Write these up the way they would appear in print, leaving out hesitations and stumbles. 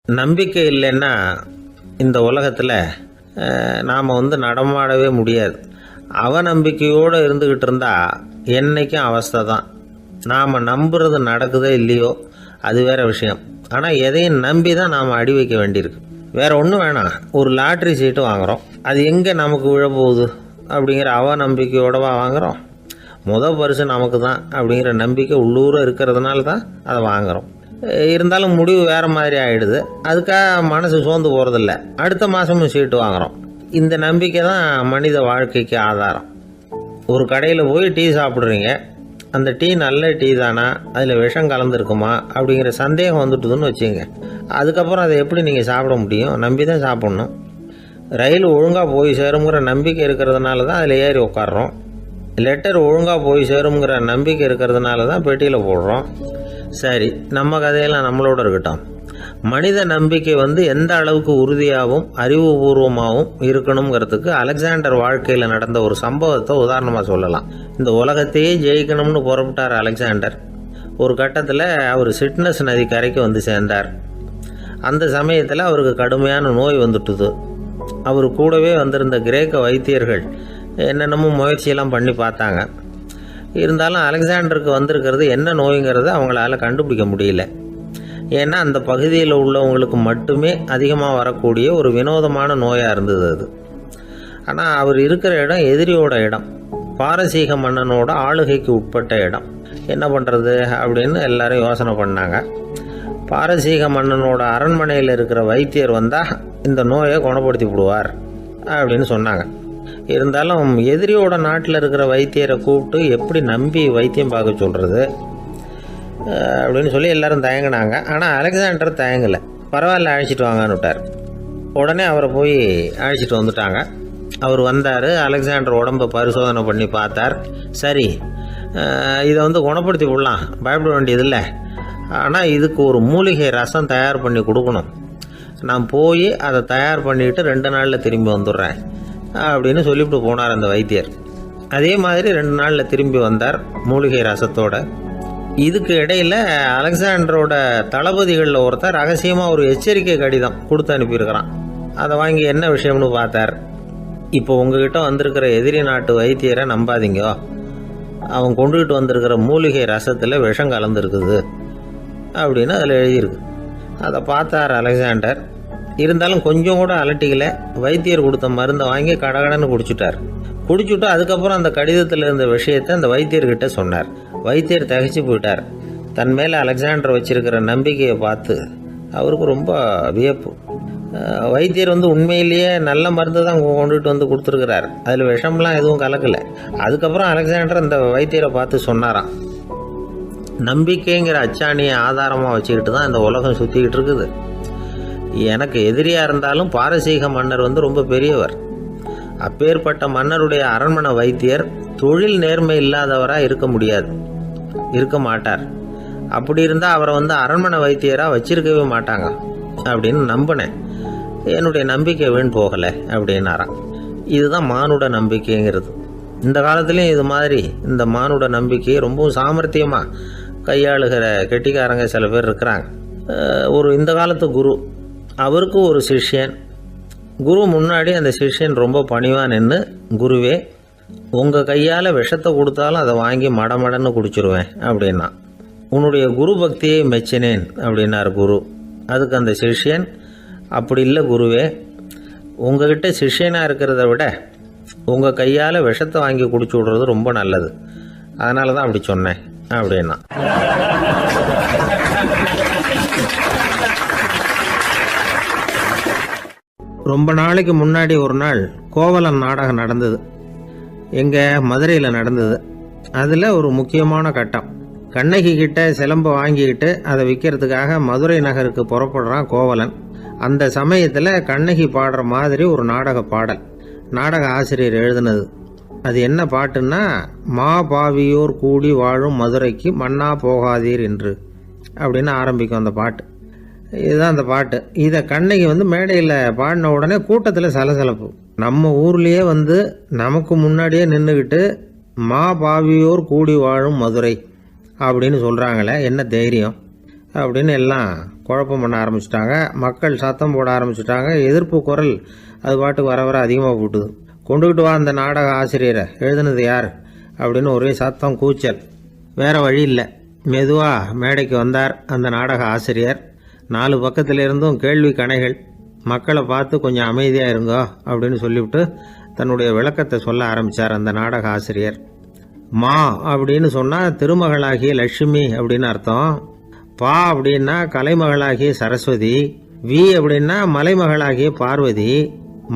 நம்பிக்கை இல்லைன்னா இந்த உலகத்தில் நாம் நடமாடவே முடியாது. அவநம்பிக்கையோடு இருந்துக்கிட்டு இருந்தால் என்றைக்கும் அவஸ்தை தான். நாம் நம்புறது நடக்குதோ இல்லையோ அது வேறு விஷயம். ஆனால் எதையும் நம்பி தான் நாம் அடி வைக்க வேண்டியிருக்கு. வேறு ஒன்றும் வேணாம், ஒரு லாட்ரி சீட்டு வாங்குகிறோம், அது எங்கே நமக்கு விழப்போகுது அப்படிங்கிற அவநம்பிக்கையோடவா வாங்குகிறோம். பரிசு நமக்கு தான் அப்படிங்கிற நம்பிக்கை உள்ளூர இருக்கிறதுனால தான் அதை வாங்குகிறோம். இருந்தாலும் முடிவு வேறு மாதிரி ஆகிடுது. அதுக்காக மனசு சோர்ந்து போகிறதில்ல, அடுத்த மாதமும் சீட்டு வாங்குகிறோம். இந்த நம்பிக்கை தான் மனித வாழ்க்கைக்கு ஆதாரம். ஒரு கடையில் போய் டீ சாப்பிட்றீங்க, அந்த டீ நல்ல டீ தானா, அதில் விஷம் கலந்துருக்குமா அப்படிங்கிற சந்தேகம் வந்துட்டுதுன்னு வச்சுங்க. அதுக்கப்புறம் அதை எப்படி நீங்கள் சாப்பிட முடியும்? நம்பி தான் சாப்பிட்ணும். ரயில் ஒழுங்காக போய் சேருங்கிற நம்பிக்கை இருக்கிறதுனால தான் அதில் ஏறி உட்காடுறோம். லெட்டர் ஒழுங்காக போய் சேருங்கிற நம்பிக்கை இருக்கிறதுனால தான் பெட்டியில் போடுறோம். சரி, நம்ம கதையெல்லாம் நம்மளோட இருக்கட்டும். மனித நம்பிக்கை எந்த அளவுக்கு உறுதியாகவும் அறிவுபூர்வமாகவும் இருக்கணுங்கிறதுக்கு அலெக்சாண்டர் வாழ்க்கையில் நடந்த ஒரு சம்பவத்தை உதாரணமாக சொல்லலாம். இந்த உலகத்தையே ஜெயிக்கணும்னு புறப்பட்டார் அலெக்சாண்டர். ஒரு கட்டத்தில் அவர் சிட்னஸ் நதி கரைக்கு சேர்ந்தார். அந்த சமயத்தில் அவருக்கு கடுமையான நோய் வந்துட்டுது. அவர் கூடவே வந்திருந்த கிரேக்க வைத்தியர்கள் என்னென்னமோ முயற்சியெல்லாம் பண்ணி பார்த்தாங்க. இருந்தாலும் அலெக்சாண்டருக்கு வந்திருக்கிறது என்ன நோய்ங்கிறத அவங்களால கண்டுபிடிக்க முடியல. ஏன்னா அந்த பகுதியில் உள்ளவங்களுக்கு மட்டுமே அதிகமாக வரக்கூடிய ஒரு வினோதமான நோயாக இருந்தது அது. ஆனால் அவர் இருக்கிற இடம் எதிரியோட இடம், பாரசீக மன்னனோட ஆளுகைக்கு உட்பட்ட இடம். என்ன பண்ணுறது அப்படின்னு எல்லாரும் யோசனை பண்ணாங்க. பாரசீக மன்னனோட அரண்மனையில் இருக்கிற வைத்தியர் வந்தால் இந்த நோயை குணப்படுத்தி விடுவார் அப்படின்னு சொன்னாங்க. இருந்தாலும் எதிரியோட நாட்டில் இருக்கிற வைத்தியரை கூப்பிட்டு எப்படி நம்பி வைத்தியம் பார்க்க சொல்கிறது அப்படின்னு சொல்லி எல்லோரும் தயங்கினாங்க. ஆனால் அலெக்சாண்டர் தயங்கலை. பரவாயில்ல, அழைச்சிட்டு வாங்கன்னு விட்டார். உடனே அவரை போய் அழைச்சிட்டு வந்துட்டாங்க. அவர் வந்தார். அலெக்சாண்டர் உடம்பை பரிசோதனை பண்ணி பார்த்தார். சரி, இதை குணப்படுத்தி விடலாம், பயப்பட வேண்டியதில்லை. ஆனால் இதுக்கு ஒரு மூலிகை ரசம் தயார் பண்ணி கொடுக்கணும். நான் போய் அதை தயார் பண்ணிவிட்டு 2 நாளில் திரும்பி வந்துடுறேன் அப்படின்னு சொல்லிவிட்டு போனார் அந்த வைத்தியர். அதே மாதிரி 2 நாளில் திரும்பி வந்தார் மூலிகை ரசத்தோட. இதுக்கு இடையில் அலெக்சாண்டரோட தளபதிகளில் ஒருத்தர் ரகசியமாக ஒரு எச்சரிக்கை கடிதம் கொடுத்து அனுப்பியிருக்கிறான். அதை வாங்கி என்ன விஷயம்னு பார்த்தார். இப்போ உங்ககிட்ட வந்திருக்கிற எதிரி நாட்டு வைத்தியரை நம்பாதீங்க, அவன் கொண்டுகிட்டு வந்திருக்கிற மூலிகை ரசத்தில் விஷம் கலந்துருக்குது அப்படின்னு அதில் எழுதியிருக்கு. அதை பார்த்தார் அலெக்சாண்டர். இருந்தாலும் கொஞ்சம் கூட அலட்டிக்கல. வைத்தியர் கொடுத்த மருந்தை வாங்கி கடகடன்னு குடிச்சுட்டு அதுக்கப்புறம் அந்த கடிதத்தில் இருந்த விஷயத்தை அந்த வைத்தியர்கிட்ட சொன்னார். வைத்தியர் திகைச்சு போயிட்டார். தன் மேலே அலெக்சாண்டர் வச்சிருக்கிற நம்பிக்கையை பார்த்து அவருக்கு ரொம்ப வியப்பு. வைத்தியர் உண்மையிலேயே நல்ல மருந்து தான் கொண்டுகிட்டு கொடுத்துருக்கிறார், அதில் விஷம்லாம் எதுவும் கலக்கலை. அதுக்கப்புறம் அலெக்சாண்டர் அந்த வைத்தியரை பார்த்து சொன்னாராம், நம்பிக்கைங்கிற அச்சாணியை ஆதாரமாக வச்சுக்கிட்டு தான் இந்த உலகம் சுற்றிக்கிட்டு இருக்குது. எனக்கு எதிரியாக இருந்தாலும் பாரசீக மன்னர் ரொம்ப பெரியவர். அப்பேற்பட்ட மன்னருடைய அரண்மனை வைத்தியர் தொழில் நேர்மை இல்லாதவராக இருக்க மாட்டார். அப்படி இருந்தால் அவரை அரண்மனை வைத்தியராக வச்சிருக்கவே மாட்டாங்க அப்படின்னு நம்பினேன். என்னுடைய நம்பிக்கை வீண் போகலை அப்படின்னாராம். இதுதான் மானுட நம்பிக்கைங்கிறது. இந்த காலத்துலேயும் இது மாதிரி இந்த மானுட நம்பிக்கையை ரொம்பவும் சாமர்த்தியமாக கையாளுகிற கெட்டிக்காரங்க சில பேர் இருக்கிறாங்க. இந்த காலத்து குரு, அவருக்கு ஒரு சிஷ்யன். குரு முன்னாடி அந்த சிஷ்யன் ரொம்ப பணிவாக நின்று, குருவே, உங்கள் கையால் விஷத்தை கொடுத்தாலும் அதை வாங்கி மடமடன்னு குடிச்சிருவேன் அப்படின்னா. உன்னுடைய குரு பக்தியை மெச்சினேன் அப்படின்னார் குரு. அதுக்கு அந்த சிஷ்யன், அப்படி இல்லை குருவே, உங்ககிட்ட சிஷ்யனாக இருக்கிறத விட உங்கள் கையால் விஷத்தை வாங்கி குடிச்சு விடுறது ரொம்ப நல்லது, அதனால தான் அப்படி சொன்னேன் அப்படின்னா. ரொம்ப நாளைக்கு முன்னாடி ஒரு நாள் கோவலன் நாடகம் நடந்தது. எங்கள் மதுரையில் நடந்தது. அதில் ஒரு முக்கியமான கட்டம். கண்ணகி கிட்ட சிலம்பை வாங்கிக்கிட்டு அதை விற்கிறதுக்காக மதுரை நகருக்கு புறப்படுறான் கோவலன். அந்த சமயத்தில் கண்ணகி பாடுற மாதிரி ஒரு நாடக பாடல் நாடக ஆசிரியர் எழுதினது. அது என்ன பாட்டுன்னா, மா பாவியோர் கூடி வாழும் மதுரைக்கு மன்னா போகாதீர் என்று அப்படின்னு ஆரம்பிக்கும் அந்த பாட்டு. இதுதான் அந்த பாட்டு. இதை கண்ணகி மேடையில் பாடின உடனே கூட்டத்தில் சலசலப்பு. நம்ம ஊர்லேயே நமக்கு முன்னாடியே நின்றுக்கிட்டு மா பாவியோர் கூடி வாழும் மதுரை அப்படின்னு சொல்கிறாங்களே, என்ன தைரியம். அப்படின்னு எல்லாம் குழப்பம் பண்ண ஆரம்பிச்சிட்டாங்க. மக்கள் சத்தம் போட ஆரம்பிச்சிட்டாங்க. எதிர்ப்பு குரல் அது பாட்டுக்கு வர வர அதிகமாக போட்டுது. கொண்டுகிட்டு வா அந்த நாடக ஆசிரியரை, எழுதுனது யார் அப்படின்னு ஒரே சத்தம், கூச்சல். வேறு வழி இல்லை. மெதுவாக மேடைக்கு வந்தார் அந்த நாடக ஆசிரியர். 4 பக்கத்திலிருந்தும் கேள்வி கணைகள். மக்களை பார்த்து கொஞ்சம் அமைதியாக இருங்கோ அப்படின்னு சொல்லிவிட்டு தன்னுடைய விளக்கத்தை சொல்ல ஆரம்பித்தார் அந்த நாடக ஆசிரியர். மா அப்படின்னு சொன்னால் திருமகளாகிய லட்சுமி அப்படின்னு அர்த்தம். பா அப்படின்னா கலைமகளாகிய சரஸ்வதி. வி அப்படின்னா மலைமகளாகிய பார்வதி.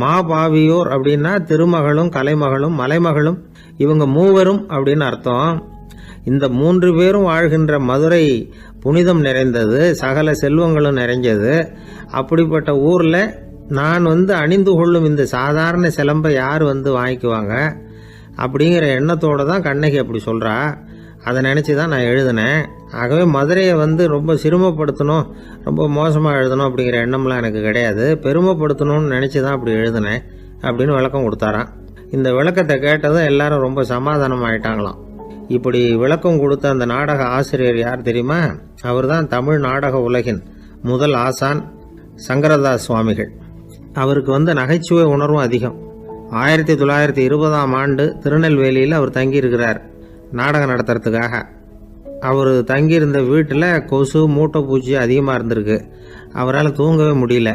மா பாவியோர் அப்படின்னா திருமகளும் கலைமகளும் மலைமகளும், இவங்க மூவரும் அப்படின்னு அர்த்தம். இந்த 3 பேரும் வாழ்கின்ற மதுரை புனிதம் நிறைந்தது, சகல செல்வங்களும் நிறைஞ்சது. அப்படிப்பட்ட ஊரில் நான் அணிந்து கொள்ளும் இந்த சாதாரண சிலம்பை யார் வாங்கிக்குவாங்க அப்படிங்கிற எண்ணத்தோடு தான் கண்ணகி அப்படி சொல்கிறா. அதை நினச்சி தான் நான் எழுதினேன். ஆகவே மதுரையை ரொம்ப சிரமப்படுத்தணும், ரொம்ப மோசமாக எழுதணும் அப்படிங்கிற எண்ணம்லாம் எனக்கு கிடையாது. பெருமைப்படுத்தணும்னு நினச்சி தான் அப்படி எழுதினேன் அப்படின்னு விளக்கம் கொடுத்தாராம். இந்த விளக்கத்தை கேட்டதும் எல்லாரும் ரொம்ப சமாதானம் ஆயிட்டாங்களாம். இப்படி விளக்கம் கொடுத்த அந்த நாடக ஆசிரியர் யார் தெரியுமா? அவர் தான் தமிழ் நாடக உலகின் முதல் ஆசான் சங்கரதாஸ் சுவாமிகள். அவருக்கு நகைச்சுவை உணர்வும் அதிகம். 1920ஆம் ஆண்டு திருநெல்வேலியில் அவர் தங்கியிருக்கிறார் நாடகம் நடத்துறதுக்காக. அவர் தங்கியிருந்த வீட்டில் கொசு மூட்டை பூச்சி அதிகமாக இருந்திருக்கு. அவரால் தூங்கவே முடியல.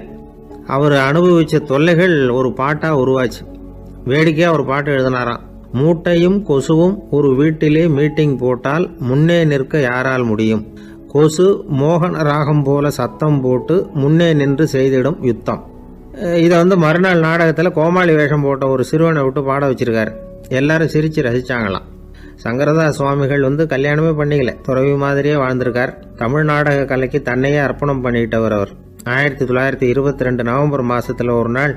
அவர் அனுபவித்த தொல்லைகள் ஒரு பாட்டாக உருவாச்சு. வேடிக்கையாக ஒரு பாட்டு எழுதினாராம். மூட்டையும் கொசுவும் ஒரு வீட்டிலே மீட்டிங் போட்டால் முன்னே நிற்க யாரால் முடியும்? கொசு மோகன ராகம் போல சத்தம் போட்டு முன்னே நின்று செய்திடும் யுத்தம். இதை மறுநாள் நாடகத்தில் கோமாளி வேஷம் போட்ட ஒரு சிறுவனை விட்டு பாட வச்சிருக்காரு. எல்லாரும் சிரித்து ரசித்தாங்களாம். சங்கரதாஸ் சுவாமிகள் கல்யாணமே பண்ணிக்கல, துறவி மாதிரியே வாழ்ந்திருக்கார். தமிழ் நாடக கலைக்கு தன்னையே அர்ப்பணம் பண்ணிட்டவர் அவர். 1922 நவம்பர் மாதத்தில் ஒரு நாள்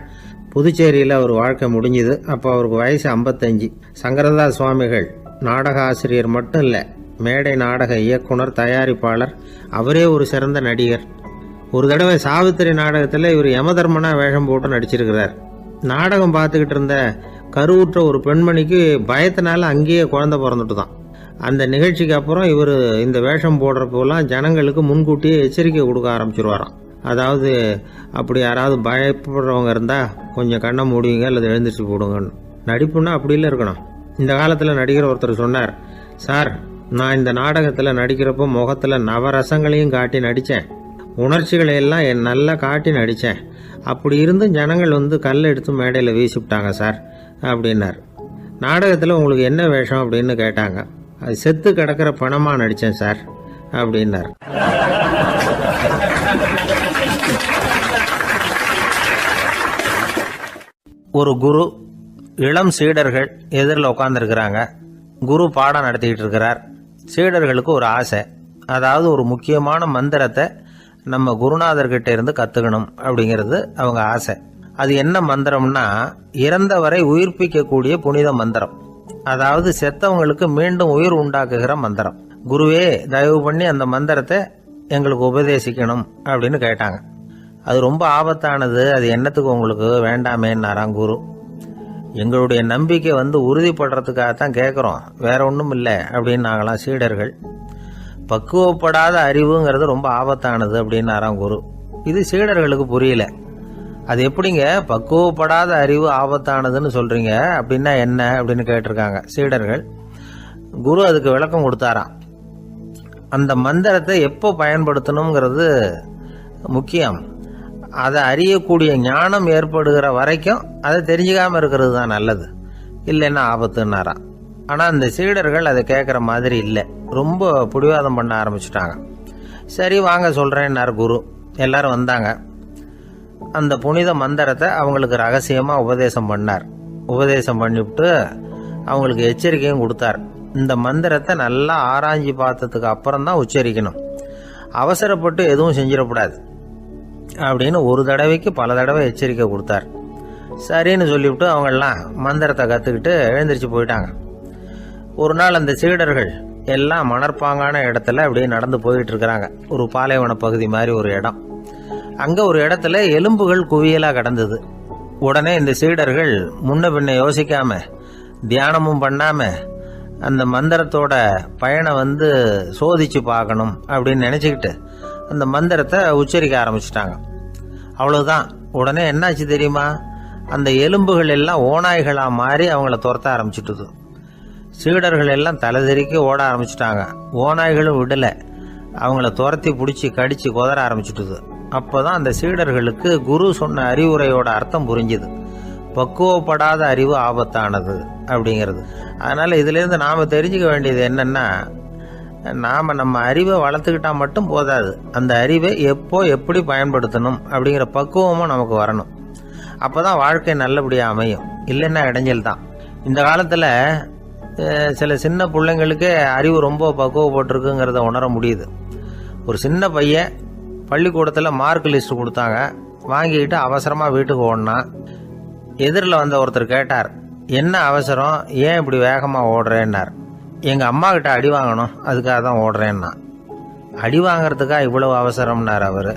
புதுச்சேரியில் அவர் வாழ்க்கை முடிஞ்சுது. அப்போ அவருக்கு வயசு 55. சங்கரதாஸ் சுவாமிகள் நாடக ஆசிரியர் மட்டும் இல்லை, மேடை நாடக இயக்குனர், தயாரிப்பாளர். அவரே ஒரு சிறந்த நடிகர். ஒரு தடவை சாவித்திரி நாடகத்தில் இவர் யமதர்மனா வேஷம் போட்டு நடிச்சிருக்கிறார். நாடகம் பார்த்துக்கிட்டு இருந்த கருவுற்ற ஒரு பெண்மணிக்கு பயத்தினால அங்கேயே குழந்தை பிறந்துட்டு தான். அந்த நிகழ்ச்சிக்கு அப்புறம் இவர் இந்த வேஷம் போடுறப்போலாம் ஜனங்களுக்கு முன்கூட்டியே எச்சரிக்கை கொடுக்க ஆரம்பிச்சிருவாராம். அதாவது அப்படி யாராவது பயப்படுறவங்க இருந்தால் கொஞ்சம் கண்ணை மூடுவீங்க அல்லது எழுந்திரிச்சு போடுங்கன்னு. நடிப்புன்னா அப்படிலாம் இருக்கணும். இந்த காலத்தில் நடிகர் ஒருத்தர் சொன்னார், சார் நான் இந்த நாடகத்தில் நடிக்கிறப்போ முகத்தில் நவரசங்களையும் காட்டி நடித்தேன், உணர்ச்சிகளை எல்லாம் நல்லா காட்டி நடித்தேன். அப்படி இருந்தும் ஜனங்கள் கல்லை எடுத்து மேடையில் வீசிவிட்டாங்க சார் அப்படின்னார். நாடகத்தில் உங்களுக்கு என்ன வேஷம் அப்படின்னு கேட்டாங்க. அது செத்து கிடக்கிற பணமாக நடித்தேன் சார் அப்படின்னார். ஒரு குரு, இளம் சீடர்கள் எதிரில் உட்காந்துருக்கிறாங்க. குரு பாடம் நடத்திக்கிட்டு இருக்கிறார். சீடர்களுக்கு ஒரு ஆசை, அதாவது ஒரு முக்கியமான மந்திரத்தை நம்ம குருநாதர்கிட்ட இருந்து கற்றுக்கணும் அப்படிங்கிறது அவங்க ஆசை. அது என்ன மந்திரம்னா, இறந்தவரை உயிர்ப்பிக்கக்கூடிய புனித மந்திரம். அதாவது செத்தவங்களுக்கு மீண்டும் உயிர் உண்டாக்குகிற மந்திரம். குருவே தயவு பண்ணி அந்த மந்திரத்தை எங்களுக்கு உபதேசிக்கணும் அப்படின்னு கேட்டாங்க. அது ரொம்ப ஆபத்தானது, அது என்னத்துக்கு உங்களுக்கு வேண்டாமேன்னாராம் குரு. எங்களுடைய நம்பிக்கை உறுதிப்படுறதுக்காகத்தான் கேட்குறோம், வேற ஒன்றும் இல்லை அப்படின்னாங்களாம் சீடர்கள். பக்குவப்படாத அறிவுங்கிறது ரொம்ப ஆபத்தானது அப்படின்னாராம் குரு. இது சீடர்களுக்கு புரியல. அது எப்படிங்க பக்குவப்படாத அறிவு ஆபத்தானதுன்னு சொல்றீங்க, அப்படின்னா என்ன அப்படின்னு கேட்டிருக்காங்க சீடர்கள். குரு அதுக்கு விளக்கம் கொடுத்தாராம். அந்த மந்திரத்தை எப்போ பயன்படுத்தணுங்கிறது முக்கியம். அதை அறியக்கூடிய ஞானம் ஏற்படுகிற வரைக்கும் அதை தெரிஞ்சுக்காமல் இருக்கிறது தான் நல்லது, இல்லைன்னா ஆபத்துன்னாராம். ஆனால் அந்த சீடர்கள் அதை கேட்குற மாதிரி இல்லை, ரொம்ப பிடிவாதம் பண்ண ஆரம்பிச்சுட்டாங்க. சரி வாங்க சொல்கிறேன்னார் குரு. எல்லாரும் வந்தாங்க. அந்த புனித மந்திரத்தை அவங்களுக்கு ரகசியமாக உபதேசம் பண்ணார். உபதேசம் பண்ணிவிட்டு அவங்களுக்கு எச்சரிக்கையும் கொடுத்தார். இந்த மந்திரத்தை நல்லா ஆராய்ச்சி பார்த்ததுக்கு அப்புறம் தான் உச்சரிக்கணும், அவசரப்பட்டு எதுவும் செஞ்சிடக்கூடாது அப்படின்னு ஒரு தடவைக்கு பல தடவை எச்சரிக்கை கொடுத்தார். சரின்னு சொல்லிவிட்டு அவங்கெல்லாம் மந்திரத்தை கற்றுக்கிட்டு எழுந்திரிச்சு போயிட்டாங்க. ஒரு நாள் அந்த சீடர்கள் எல்லாம் மணற்பாங்கான இடத்துல அப்படியே நடந்து போயிட்டு இருக்கிறாங்க. ஒரு பாலைவன பகுதி மாதிரி ஒரு இடம். அங்கே ஒரு இடத்துல எலும்புகள் குவியலாக கிடந்தது. உடனே இந்த சீடர்கள் முன்ன பின்ன யோசிக்காம, தியானமும் பண்ணாம அந்த மந்திரத்தோட பயனை சோதிச்சு பார்க்கணும் அப்படின்னு நினச்சிக்கிட்டு அந்த மந்திரத்தை உச்சரிக்க ஆரம்பிச்சிட்டாங்க. அவ்வளவுதான். உடனே என்னாச்சு தெரியுமா? அந்த எலும்புகள் எல்லாம் ஓநாய்களாக மாறி அவங்கள துரத்த ஆரம்பிச்சுட்டுது. சீடர்கள் எல்லாம் தலைதெறிக்க ஓட ஆரம்பிச்சிட்டாங்க. ஓநாய்களும் விடலை, அவங்கள துரத்தி பிடிச்சி கடிச்சு குதற ஆரம்பிச்சுட்டுது. அப்போதான் அந்த சீடர்களுக்கு குரு சொன்ன அறிவுரையோட அர்த்தம் புரிஞ்சுது. பக்குவப்படாத அறிவு ஆபத்தானது அப்படிங்கிறது. அதனால் இதிலேருந்து நாம் தெரிஞ்சுக்க வேண்டியது என்னென்னா, நாம் நம்ம அறிவை வளர்த்துக்கிட்டா மட்டும் போதாது, அந்த அறிவை எப்போ எப்படி பயன்படுத்தணும் அப்படிங்கிற பக்குவமும் நமக்கு வரணும். அப்போ தான் வாழ்க்கை நல்லபடியாக அமையும். இல்லைன்னா இடைஞ்சல் தான். இந்த காலத்தில் சில சின்ன பிள்ளைங்களுக்கே அறிவு ரொம்ப பக்குவப்பட்டிருக்குங்கிறத உணர முடியுது. ஒரு சின்ன பையன் பள்ளிக்கூடத்தில் மார்க் லிஸ்ட் கொடுத்தாங்க, வாங்கிக்கிட்டு அவசரமாக வீட்டுக்கு ஓடினான். எதிரில் வந்த ஒருத்தர் கேட்டார், என்ன அவசரம், ஏன் இப்படி வேகமாக ஓடுறேன்னார். எங்கள் அம்மா கிட்ட அடி வாங்கணும், அதுக்காக தான் ஓடுறேன்னா. அடி வாங்கிறதுக்கா இவ்வளவு அவசரம்னார் அவர்.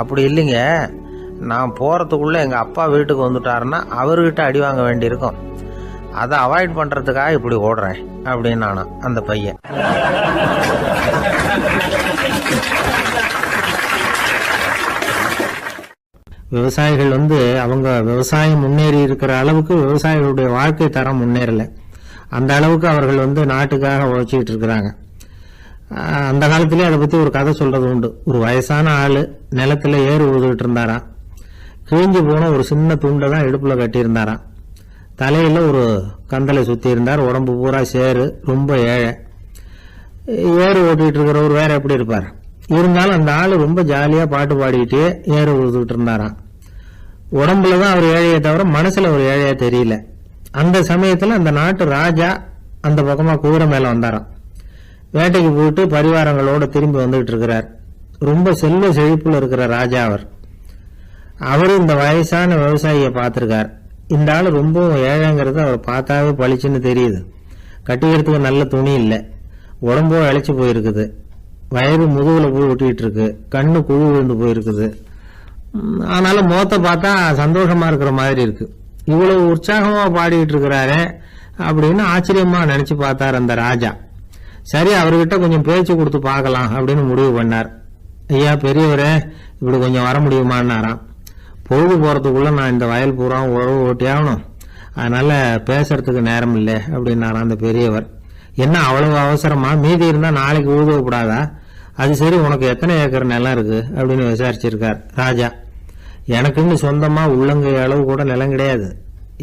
அப்படி இல்லைங்க, நான் போகிறதுக்குள்ளே எங்கள் அப்பா வீட்டுக்கு வந்துட்டாருன்னா அவர்கிட்ட அடி வாங்க வேண்டியிருக்கும், அதை அவாய்ட் பண்ணுறதுக்காக இப்படி ஓடுறேன் அப்படின்னு நானா அந்த பையன். விவசாயிகள் அவங்க விவசாயம் முன்னேறி இருக்கிற அளவுக்கு விவசாயிகளுடைய வாழ்க்கை தரம் முன்னேறலை. அந்த அளவுக்கு அவர்கள் நாட்டுக்காக உழைச்சிக்கிட்டு இருக்கிறாங்க. அந்த காலத்திலே அதை பற்றி ஒரு கதை சொல்றது உண்டு. ஒரு வயசான ஆள் நிலத்தில் ஏறு உழுதுகிட்டு இருந்தாராம். கிழிஞ்சு போன ஒரு சின்ன துண்டை தான் இடுப்பில் கட்டியிருந்தாராம். தலையில் ஒரு கந்தலை சுற்றி இருந்தார். உடம்பு பூரா சேரு, ரொம்ப ஏழை. ஏறு ஓட்டிகிட்டு இருக்கிறவர் வேற எப்படி இருப்பார்? இருந்தாலும் அந்த ஆள் ரொம்ப ஜாலியாக பாட்டு பாடிக்கிட்டே ஏறு உழுதுகிட்டு இருந்தாராம். உடம்புல தான் அவர் ஏழையை தவிர மனசில் ஒரு ஏழையா தெரியல. அந்த சமயத்தில் அந்த நாட்டு ராஜா அந்த பக்கமாக குதிரை மேலே வந்தாராம். வேட்டைக்கு போயிட்டு பரிவாரங்களோட திரும்பி வந்துகிட்டு இருக்கிறார். ரொம்ப செல்வ செழிப்புல இருக்கிற ராஜா அவர் இந்த வயசான விவசாயியை பார்த்துருக்கார். இந்த ஆள் ரொம்ப ஏழைங்கிறது அவர் பார்த்தாவே பளிச்சுன்னு தெரியுது. கட்டிக்கிறதுக்கு நல்ல துணி இல்லை, உடம்போ இழைச்சி போயிருக்குது, வயிறு முதுகில் போய் ஒட்டிக்கிட்டு இருக்கு, கண்ணு குழு விழுந்து போயிருக்குது. ஆனாலும் முகத்தை பார்த்தா சந்தோஷமா இருக்கிற மாதிரி இருக்கு. இவ்வளவு உற்சாகமா பாடிக்கிட்டு இருக்கிறாரே அப்படின்னு ஆச்சரியமா நினைச்சு பார்த்தார் அந்த ராஜா. சரி, அவர்கிட்ட கொஞ்சம் பேச்சு கொடுத்து பார்க்கலாம் அப்படின்னு முடிவு பண்ணார். ஐயா பெரியவரே, இப்படி கொஞ்சம் வர முடியுமான்னாராம். பொழுது போறதுக்குள்ள நான் இந்த வயல் பூரா உழவு ஓட்டி ஆகணும், அதனால பேசுறதுக்கு நேரம் இல்லை அப்படின்னாராம் அந்த பெரியவர். என்ன அவ்வளவு அவசரமா? மீதி இருந்தா நாளைக்கு உழுதக்கூடாதா? அது சரி, உனக்கு எத்தனை ஏக்கர் நிலம் இருக்கு அப்படின்னு விசாரிச்சிருக்கார் ராஜா. எனக்குன்னு சொந்தமா உள்ளங்கை அளவு கூட நிலம் கிடையாது.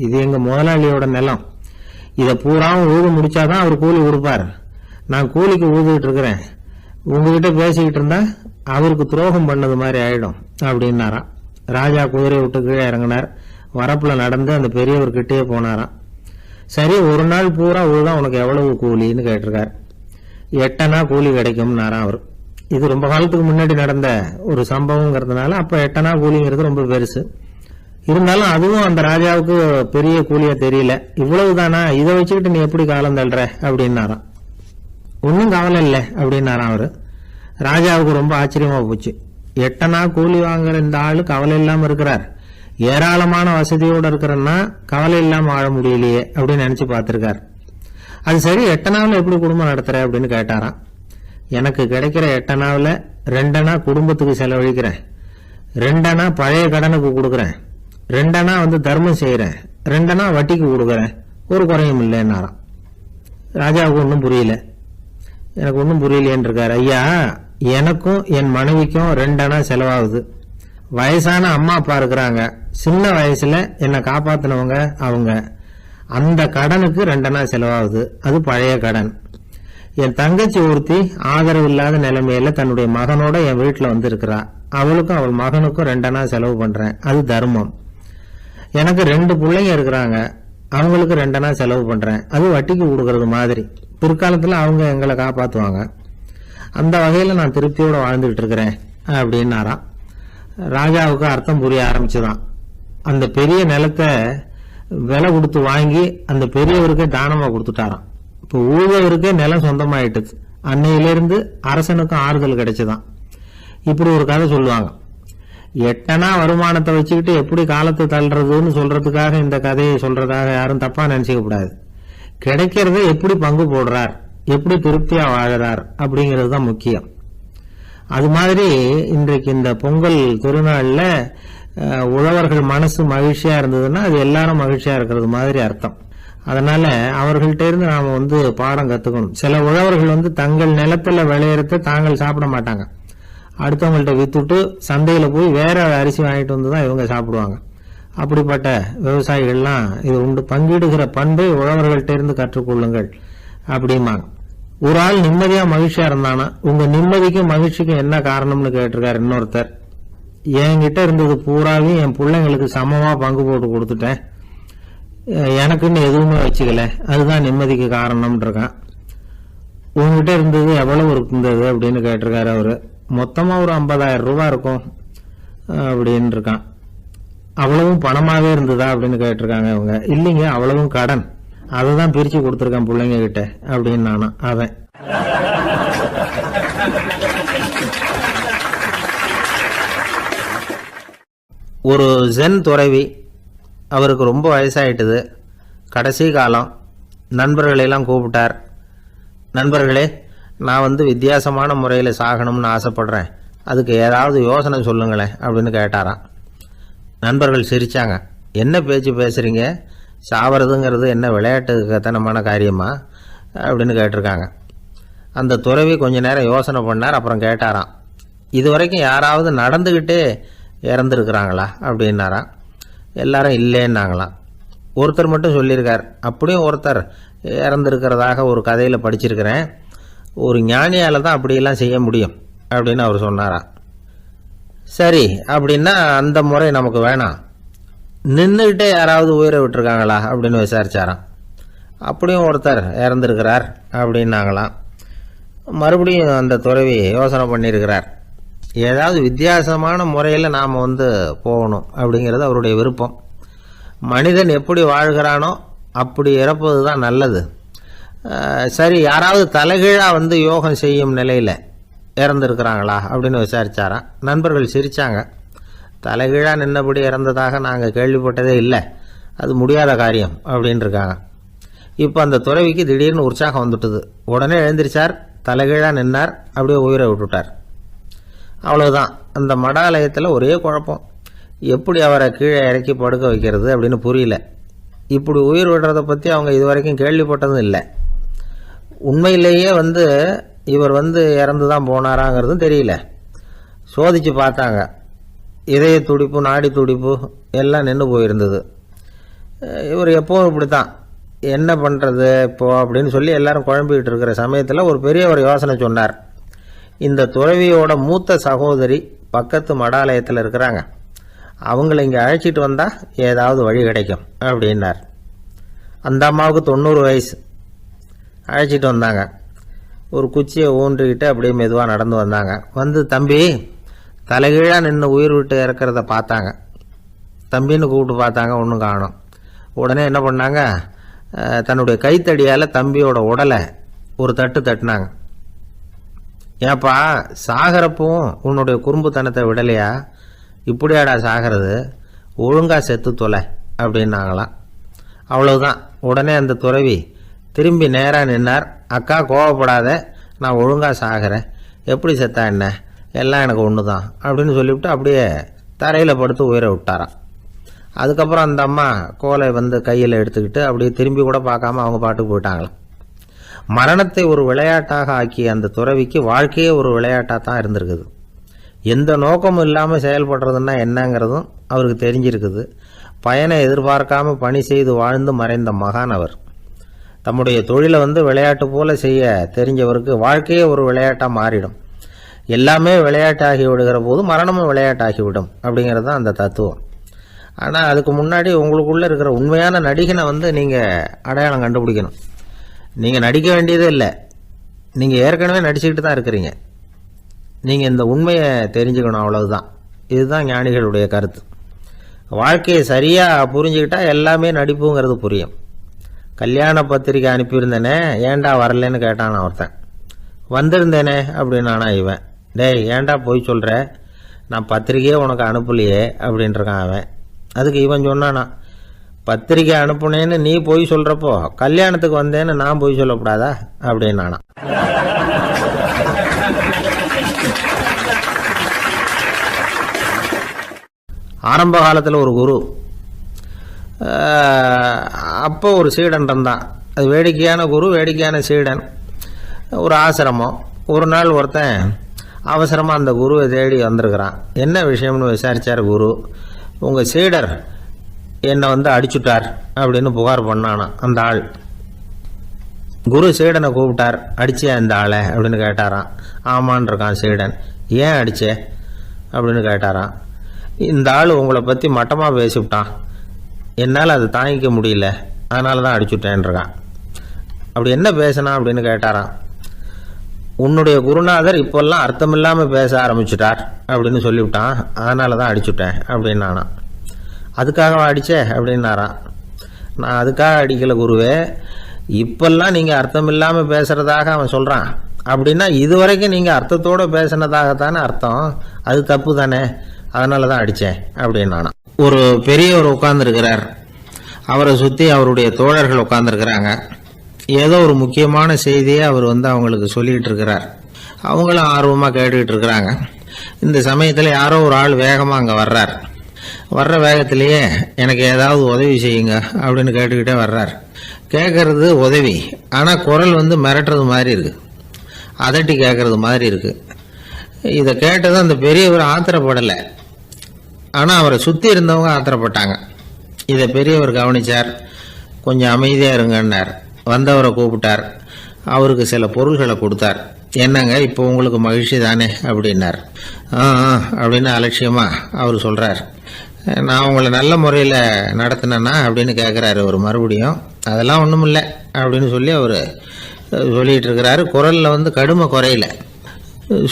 இது எங்க முதலாளியோட நிலம். இதை பூராவும் உழுது முடிச்சாதான் அவர் கூலி கொடுப்பார். நான் கூலிக்கு உழுதுகிட்டு இருக்கிறேன். உங்ககிட்ட பேசிக்கிட்டு இருந்தா அவருக்கு துரோகம் பண்ணது மாதிரி ஆயிடும் அப்படின்னாராம். ராஜா குதிரையை விட்டு கீழே இறங்கினார். வரப்புல நடந்து அந்த பெரியவர்கிட்டயே போனாராம். சரி, ஒரு நாள் பூரா உழுதா உனக்கு எவ்வளவு கூலின்னு கேட்டிருக்கார். 8 அணா கூலி கிடைக்கும்னாராம் அவர். இது ரொம்ப காலத்துக்கு முன்னாடி நடந்த ஒரு சம்பவங்கிறதுனால அப்ப 8 அணா கூலிங்கிறது ரொம்ப பெருசு. இருந்தாலும் அதுவும் அந்த ராஜாவுக்கு பெரிய கூலியா தெரியல. இவ்வளவுதானா, இதை வச்சுக்கிட்டு நீ எப்படி காலம் தள்ளுற அப்படின்னாராம். ஒன்னும் கவலை இல்லை அப்படின்னாராம் அவரு. ராஜாவுக்கு ரொம்ப ஆச்சரியமா போச்சு. 8 அணா கூலி வாங்குற இந்த ஆளு கவலை இல்லாம இருக்கிறார், ஏராளமான வசதியோட இருக்கிறன்னா கவலை இல்லாம வாழ முடியலையே அப்படின்னு நினைச்சு பார்த்திருக்கார். அது சரி, 8 அணாவில் எப்படி குடும்பம் நடத்துற அப்படின்னு கேட்டாராம். எனக்கு கிடைக்கிற 8 அணாவில் 2 அணா குடும்பத்துக்கு செலவழிக்கிறேன், 2 அணா பழைய கடனுக்கு கொடுக்குறேன், 2 அணா தர்மம் செய்யறேன், 2 அணா வட்டிக்கு கொடுக்குறேன், ஒரு குறையும் இல்லைன்னாராம். ராஜாவுக்கு ஒன்றும் புரியல. எனக்கு ஒன்றும் புரியலேன்னு இருக்காரு. ஐயா, எனக்கும் என் மனைவிக்கும் 2 அணா செலவாகுது. வயசான அம்மா அப்பா இருக்கிறாங்க, சின்ன வயசுல என்னை காப்பாத்தினவங்க அவங்க. அந்த கடனுக்கு 2 அணா செலவாகுது, அது பழைய கடன். என் தங்கச்சி ஒருத்தி ஆதரவு இல்லாத நிலைமையில தன்னுடைய மகனோட என் வீட்டுல இருக்கிறா. அவளுக்கும் அவள் மகனுக்கும் 2 அணா செலவு பண்றேன், அது தர்மம். எனக்கு 2 பிள்ளைங்க இருக்கிறாங்க, அவங்களுக்கு 2 அணா செலவு பண்றேன், அது வட்டிக்கு கொடுக்கறது மாதிரி. பிற்காலத்துல அவங்க எங்களை காப்பாத்துவாங்க. அந்த வகையில நான் திருப்தியோட வாழ்ந்துகிட்டு இருக்கிறேன் அப்படின்னாராம். ராஜாவுக்கு அர்த்தம் புரிய ஆரம்பிச்சுதான். அந்த பெரிய நிலத்தை விலை கொடுத்து வாங்கி அந்த பெரியவருக்கே தானமா கொடுத்துட்டாராம். இப்போ ஊழவருக்கே நிலம் சொந்தமாயிட்டுது. அன்னையிலிருந்து அரசனுக்கும் ஆறுதல் கிடைச்சுதான். இப்படி ஒரு கதை சொல்லுவாங்க. 8 அணா வருமானத்தை வச்சுக்கிட்டு எப்படி காலத்தை தள்ளுறதுன்னு சொல்றதுக்காக இந்த கதையை சொல்றதாக யாரும் தப்பா நினைச்சுக்க கூடாது. கிடைக்கிறத எப்படி பங்கு போடுறார், எப்படி திருப்தியா வாழறார் அப்படிங்கிறது தான் முக்கியம். அது மாதிரி இன்றைக்கு இந்த பொங்கல் திருநாளில் உழவர்கள் மனசு மகிழ்ச்சியா இருந்ததுன்னா அது எல்லாரும் மகிழ்ச்சியா இருக்கிறது மாதிரி அர்த்தம். அதனால அவர்கள்ட்ட இருந்து நாம பாடம் கத்துக்கணும். சில உழவர்கள் தங்கள் நிலத்துல விளையறத தாங்கள் சாப்பிட மாட்டாங்க, அடுத்தவங்கள்ட்ட வித்துட்டு சந்தையில போய் வேற அரிசி வாங்கிட்டு வந்துதான் இவங்க சாப்பிடுவாங்க. அப்படிப்பட்ட விவசாயிகள்லாம் இது உண்டு. பங்கிடுகிற பண்பை உழவர்கள்ட்ட இருந்து கற்றுக்கொள்ளுங்கள் அப்படிமாங்க. ஒரு ஆள் நிம்மதியா மகிழ்ச்சியா இருந்தானா உங்க நிம்மதிக்கும் மகிழ்ச்சிக்கும் என்ன காரணம்னு கேட்டிருக்காரு இன்னொருத்தர். என்கிட்ட இருந்தது பூராவையும் என் பிள்ளைங்களுக்கு சமமா பங்கு போட்டு கொடுத்துட்டேன், எனக்குன்னு எதுவுமே வச்சுக்கல, அதுதான் நிம்மதிக்கு காரணம்னு இருக்கான். உங்ககிட்ட இருந்தது எவ்வளவு இருந்தது அப்படின்னு கேட்டிருக்காரு அவரு. மொத்தமா ஒரு 50,000 ரூபாய் இருக்கும் அப்படின்னு இருக்கான். அவ்வளவும் பணமாவே இருந்ததா அப்படின்னு கேட்டிருக்காங்க அவங்க. இல்லைங்க, அவ்வளவும் கடன், அதை தான் பிரிச்சு கொடுத்துருக்கேன் பிள்ளைங்க கிட்ட அப்படின்னு நானும். அவன் ஒரு ஜென் துறவி, அவருக்கு ரொம்ப வயசாயிட்டுது. கடைசி காலம். நண்பர்களெல்லாம் கூப்பிட்டார். நண்பர்களே, நான் வித்தியாசமான முறையில் சாகணும்னு ஆசைப்படுறேன், அதுக்கு ஏதாவது யோசனை சொல்லுங்களேன் அப்படின்னு கேட்டாராம். நண்பர்கள் சிரிச்சாங்க. என்ன பேச்சு பேசுறீங்க, சாவறதுங்கிறது என்ன விளையாட்டுத்தனமான காரியமா அப்படின்னு கேட்டிருக்காங்க. அந்த துறவி கொஞ்ச நேரம் யோசனை பண்ணார். அப்புறம் கேட்டாராம், இது வரைக்கும் யாராவது நடந்துக்கிட்டே இறந்துருக்குறாங்களா அப்படின்னாராம். எல்லாரும் இல்லைன்னாங்களாம். ஒருத்தர் மட்டும் சொல்லியிருக்கார். அப்படியும் ஒருத்தர் இறந்துருக்கிறதாக ஒரு கதையில் படிச்சிருக்கிறேன், ஒரு ஞானியால் தான் அப்படியெல்லாம் செய்ய முடியும் அப்படின்னு அவர் சொன்னாராம். சரி, அப்படின்னா அந்த முறை நமக்கு வேணாம், நின்றுக்கிட்டே யாராவது உயிரை விட்டுருக்காங்களா அப்படின்னு விசாரிச்சாராம். அப்படியும் ஒருத்தர் இறந்துருக்கிறார் அப்படின்னாங்களாம். மறுபடியும் அந்த துறவி யோசனை பண்ணியிருக்கிறார். ஏதாவது வித்தியாசமான முறையில் நாம் போகணும் அப்படிங்கிறது அவருடைய விருப்பம். மனிதன் எப்படி வாழ்கிறானோ அப்படி இறப்பது தான் நல்லது. சரி, யாராவது தலைகீழாக யோகம் செய்யும் நிலையில் இறந்துருக்கிறாங்களா அப்படின்னு விசாரிச்சாராம். நண்பர்கள் சிரித்தாங்க. தலைகீழாக நின்னபடி இறந்ததாக நாங்கள் கேள்விப்பட்டதே இல்லை, அது முடியாத காரியம் அப்படின்னு இருக்காங்க. இப்போ அந்த துறவிக்கு திடீர்னு உற்சாகம் வந்துட்டுது. உடனே எழுந்திரிச்சார், தலைகீழாக நின்னார், அப்படியே உயிரை விட்டுட்டார். அவ்வளோதான். அந்த மடாலயத்தில் ஒரே குழப்பம், எப்படி அவரை கீழே இறக்கி படுக்க வைக்கிறது அப்படின்னு புரியல. இப்படி உயிர் விடுறதை பற்றி அவங்க இதுவரைக்கும் கேள்விப்பட்டதும் இல்லை. உண்மையிலேயே இவர் இறந்து தான் போனாராங்கிறதும் தெரியல. சோதித்து பார்த்தாங்க. இதய துடிப்பு, நாடி துடிப்பு எல்லாம் நின்று போயிருந்தது. இவர் எப்போவும் இப்படி தான், என்ன பண்ணுறது இப்போ அப்படின்னு சொல்லி எல்லாரும் குழம்பிக்கிட்டு இருக்கிற சமயத்தில் ஒரு பெரியவர் யோசனை சொன்னார். இந்த துறவியோட மூத்த சகோதரி பக்கத்து மடாலயத்தில் இருக்கிறாங்க, அவங்கள இங்கே அழைச்சிட்டு வந்தால் ஏதாவது வழி கிடைக்கும் அப்படின்னார். அந்த அம்மாவுக்கு 90 வயசு. அழைச்சிட்டு வந்தாங்க. ஒரு குச்சியை ஊன்றிக்கிட்டு அப்படியே மெதுவாக நடந்து வந்தாங்க. தம்பி, தலைகீழாக நின்று உயிர் விட்டு இறக்கிறத பார்த்தாங்க. தம்பின்னு கூப்பிட்டு பார்த்தாங்க, ஒன்றும் காணோம். உடனே என்ன பண்ணாங்க, தன்னுடைய கைத்தடியால் தம்பியோட உடலை ஒரு தட்டு தட்டினாங்க. ஏப்பா, சாகிறப்பவும் உன்னுடைய குறும்புத்தனத்தை விடலையா, இப்படியாடா சாகிறது, ஒழுங்கா செத்து தொலை அப்படின்னாங்களாம். அவ்வளவுதான். உடனே அந்த துறவி திரும்பி நேராக நின்னார். அக்கா, கோவப்படாத, நான் ஒழுங்கா சாகிறேன், எப்படி செத்தா என்ன, எல்லாம் எனக்கு ஒன்று தான் அப்படின்னு சொல்லிவிட்டு அப்படியே தரையில் படுத்து உயிரை விட்டாராம். அதுக்கப்புறம் அந்த அம்மா கோலை கையில் எடுத்துக்கிட்டு அப்படியே திரும்பி கூட பார்க்காம அவங்க பாட்டுக்கு போயிட்டாங்களாம். மரணத்தை ஒரு விளையாட்டாக ஆக்கிய அந்த துறவிக்கு வாழ்க்கையே ஒரு விளையாட்டாக தான் இருந்திருக்குது. எந்த நோக்கமும் இல்லாமல் செயல்படுறதுன்னா என்னங்கிறதும் அவருக்கு தெரிஞ்சிருக்குது. பயனை எதிர்பார்க்காம பணி செய்து வாழ்ந்து மறைந்த மகான் அவர். தம்முடைய தொழிலை விளையாட்டு போல செய்ய தெரிஞ்சவருக்கு வாழ்க்கையே ஒரு விளையாட்டாக மாறிடும். எல்லாமே விளையாட்டாகி விடுகிற போது மரணமும் விளையாட்டாகிவிடும் அப்படிங்கிறது தான் அந்த தத்துவம். ஆனால் அதுக்கு முன்னாடி உங்களுக்குள்ளே இருக்கிற உண்மையான நடிகனை நீங்கள் அடையாளம் கண்டுபிடிக்கணும். நீங்கள் நடிக்க வேண்டியதே இல்லை, நீங்கள் ஏற்கனவே நடிச்சுக்கிட்டு தான் இருக்கிறீங்க. நீங்கள் இந்த உண்மையை தெரிஞ்சுக்கணும், அவ்வளவுதான். இதுதான் ஞானிகளுடைய கருத்து. வாழ்க்கையை சரியாக புரிஞ்சுக்கிட்டா எல்லாமே நடிப்புங்கிறது புரியும். கல்யாண பத்திரிக்கை அனுப்பியிருந்தேனே, ஏன்டா வரலன்னு கேட்டான் ஒருத்தன். வந்திருந்தேனே அப்படின்னானா இவன். டேய், ஏன்டா போய் சொல்கிற, நான் பத்திரிக்கையே உனக்கு அனுப்பலையே அப்படின்ட்டுருக்கான் அவன். அதுக்கு இவன் சொன்னானா, பத்திரிக்கை அனுப்புனேன்னு நீ போய் சொல்கிறப்போ கல்யாணத்துக்கு வந்தேன்னு நான் போய் சொல்லக்கூடாதா அப்படின்னானா. ஆரம்ப காலத்தில் ஒரு குரு, அப்போ ஒரு சீடன் இருந்தான். அது வேடிக்கையான குரு, வேடிக்கையான சீடன். ஒரு ஆசிரமம். ஒரு நாள் ஒருத்தன் அவசரமாக அந்த குருவை தேடி வந்திருக்கிறான். என்ன விஷயம்னு விசாரித்தார் குரு. உங்கள் சீடர் என்னை அடிச்சுட்டார் அப்படின்னு புகார் பண்ணானா அந்த ஆள். குரு சீடனை கூப்பிட்டார். அடிச்சே அந்த ஆளை அப்படின்னு கேட்டாரான். ஆமான் இருக்கான் சீடன். ஏன் அடிச்சே அப்படின்னு கேட்டாரான். இந்த ஆள் உங்களை பற்றி மட்டமாக பேசிவிட்டான், என்னால் அதை தாங்கிக்க முடியல, அதனால தான் அடிச்சுட்டேன்ருக்கான். அப்படி என்ன பேசினா அப்படின்னு கேட்டாரான். உன்னுடைய குருநாதர் இப்போல்லாம் அர்த்தமில்லாமல் பேச ஆரம்பிச்சுட்டார் அப்படின்னு சொல்லிவிட்டான், அதனால தான் அடிச்சுட்டேன் அப்படின்னு நானான். அதுக்காக அடித்தே அப்படின்னாரான். நான் அதுக்காக அடிக்கலை குருவே, இப்பெல்லாம் நீங்கள் அர்த்தம் இல்லாமல் பேசுகிறதாக அவன் சொல்கிறான். அப்படின்னா இதுவரைக்கும் நீங்கள் அர்த்தத்தோடு பேசினதாகத்தானே அர்த்தம், அது தப்பு தானே, அதனால தான் அடித்தேன் அப்படின்னு நானான். ஒரு பெரியவர் உட்கார்ந்துருக்கிறார். அவரை சுற்றி அவருடைய தோழர்கள் உட்கார்ந்துருக்கிறாங்க. ஏதோ ஒரு முக்கியமான செய்தியை அவர் அவங்களுக்கு சொல்லிகிட்டு இருக்கிறார். அவங்களும் ஆர்வமாக கேட்டுக்கிட்டு இருக்கிறாங்க. இந்த சமயத்தில் யாரோ ஒரு ஆள் வேகமாக அங்கே வர்றார். வர்ற வேகத்திலேயே எனக்கு ஏதாவது உதவி செய்யுங்க அப்படின்னு கேட்டுக்கிட்டே வர்றார். கேட்கறது உதவி, ஆனால் குரல் மிரட்டுறது மாதிரி இருக்குது, அதட்டி கேட்கறது மாதிரி இருக்குது. இதை கேட்டதும் அந்த பெரியவர் ஆத்திரப்படலை, ஆனால் அவரை சுற்றி இருந்தவங்க ஆத்திரப்பட்டாங்க. இதை பெரியவர் கவனித்தார். கொஞ்சம் அமைதியாக இருங்கன்னார். வந்தவரை கூப்பிட்டார். அவருக்கு சில பொருள்களை கொடுத்தார். என்னங்க இப்போ உங்களுக்கு மகிழ்ச்சி தானே அப்படின்னார். அப்படின்னு அலட்சியமாக அவர் சொல்கிறார். நான் உங்களை நல்ல முறையில் நடத்தினேன்னா அப்படின்னு கேட்குறாரு அவர் மறுபடியும். அதெல்லாம் ஒன்றும் இல்லை அப்படின்னு சொல்லி அவர் சொல்லிகிட்டு இருக்கிறாரு. குரலில் கடுமை குறையில.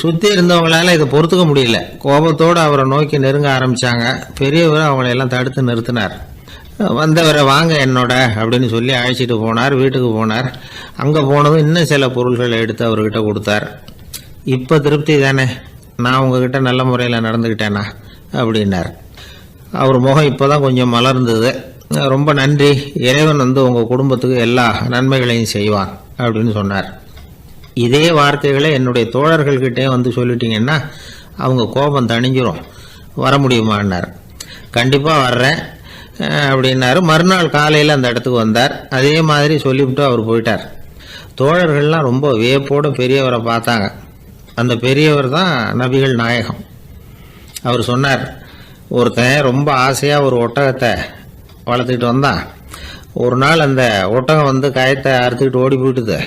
சுற்றி இருந்தவங்களால இதை பொறுத்துக்க முடியல. கோபத்தோடு அவரை நோக்கி நெருங்க ஆரம்பித்தாங்க. பெரியவர் அவங்களையெல்லாம் தடுத்து நிறுத்தினார். வந்தவரை வாங்க என்னோட அப்படின்னு சொல்லி அழைச்சிட்டு போனார். வீட்டுக்கு போனார். அங்கே போனதும் இன்னும் சில பொருள்களை எடுத்து அவர்கிட்ட கொடுத்தார். இப்போ திருப்தி தானே, நான் உங்ககிட்ட நல்ல முறையில் நடந்துக்கிட்டேனா அப்படின்னார். அவர் முகம் இப்போ தான் கொஞ்சம் மலர்ந்தது. ரொம்ப நன்றி, இறைவன் உங்கள் குடும்பத்துக்கு எல்லா நன்மைகளையும் செய்வான் அப்படின்னு சொன்னார். இதே வார்த்தைகளை என்னுடைய தோழர்கள்கிட்டே சொல்லிட்டீங்கன்னா அவங்க கோபம் தணிஞ்சிரும், வர முடியுமான்னார். கண்டிப்பாக வர்றேன் அப்படின்னாரு. மறுநாள் காலையில் அந்த இடத்துக்கு வந்தார். அதே மாதிரி சொல்லிவிட்டு அவர் போயிட்டார். தோழர்கள்லாம் ரொம்ப வியப்போடு பெரியவரை பார்த்தாங்க. அந்த பெரியவர் தான் நபிகள் நாயகம். அவர் சொன்னார், ஒருத்தன் ரொம்ப ஆசையாக ஒரு ஒட்டகத்தை வளர்த்துக்கிட்டு வந்தான். ஒரு நாள் அந்த ஒட்டகம் கயத்தை அறுத்துக்கிட்டு ஓடி போயிட்டுது.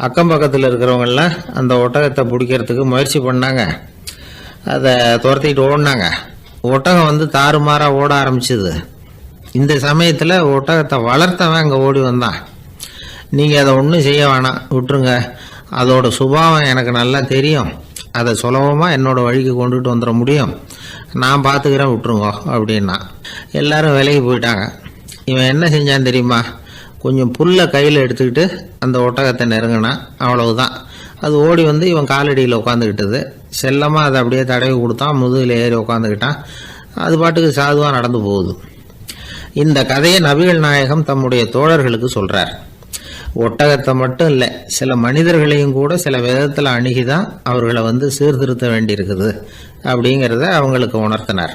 அக்கம் பக்கத்தில் இருக்கிறவங்கெல்லாம் அந்த ஒட்டகத்தை பிடிக்கிறதுக்கு முயற்சி பண்ணாங்க. அதை துரத்திக்கிட்டு ஓடினாங்க. ஒட்டகம் தாறுமாறாக ஓட ஆரம்பிச்சுது. இந்த சமயத்தில் ஒட்டகத்தை வளர்த்தவன் அங்கே ஓடி வந்தான். நீங்கள் அதை ஒன்றும் செய்ய வேணாம், விட்டுருங்க, அதோட சுபாவம் எனக்கு நல்லா தெரியும், அதை சுலபமாக என்னோடய வழிக்கு கொண்டுட்டு வந்துட முடியும், நான் பார்த்துக்கிறேன், விட்டுருங்கோ அப்படின்னா. எல்லாரும் விலகி போயிட்டாங்க. இவன் என்ன செஞ்சான் தெரியுமா? கொஞ்சம் புல்லை கையில் எடுத்துக்கிட்டு அந்த ஒட்டகத்தை நெருங்கினான். அவ்வளவுதான். அது ஓடி இவன் காலடியில் உட்காந்துக்கிட்டது. செல்லமாக அதை அப்படியே தடவி கொடுத்தான். முதுகில் ஏறி உட்காந்துக்கிட்டான். அது பாட்டுக்கு சாதுவாக நடந்து போகுது. இந்த கதையை நபிகள் நாயகம் தம்முடைய தோழர்களுக்கு சொல்கிறார். ஒட்டகத்தை மட்டும் இல்லை, சில மனிதர்களையும் கூட சில விதத்தில் அணுகிதான் அவர்களை சீர்திருத்த வேண்டியிருக்குது அப்படிங்கிறத அவங்களுக்கு உணர்த்தினார்.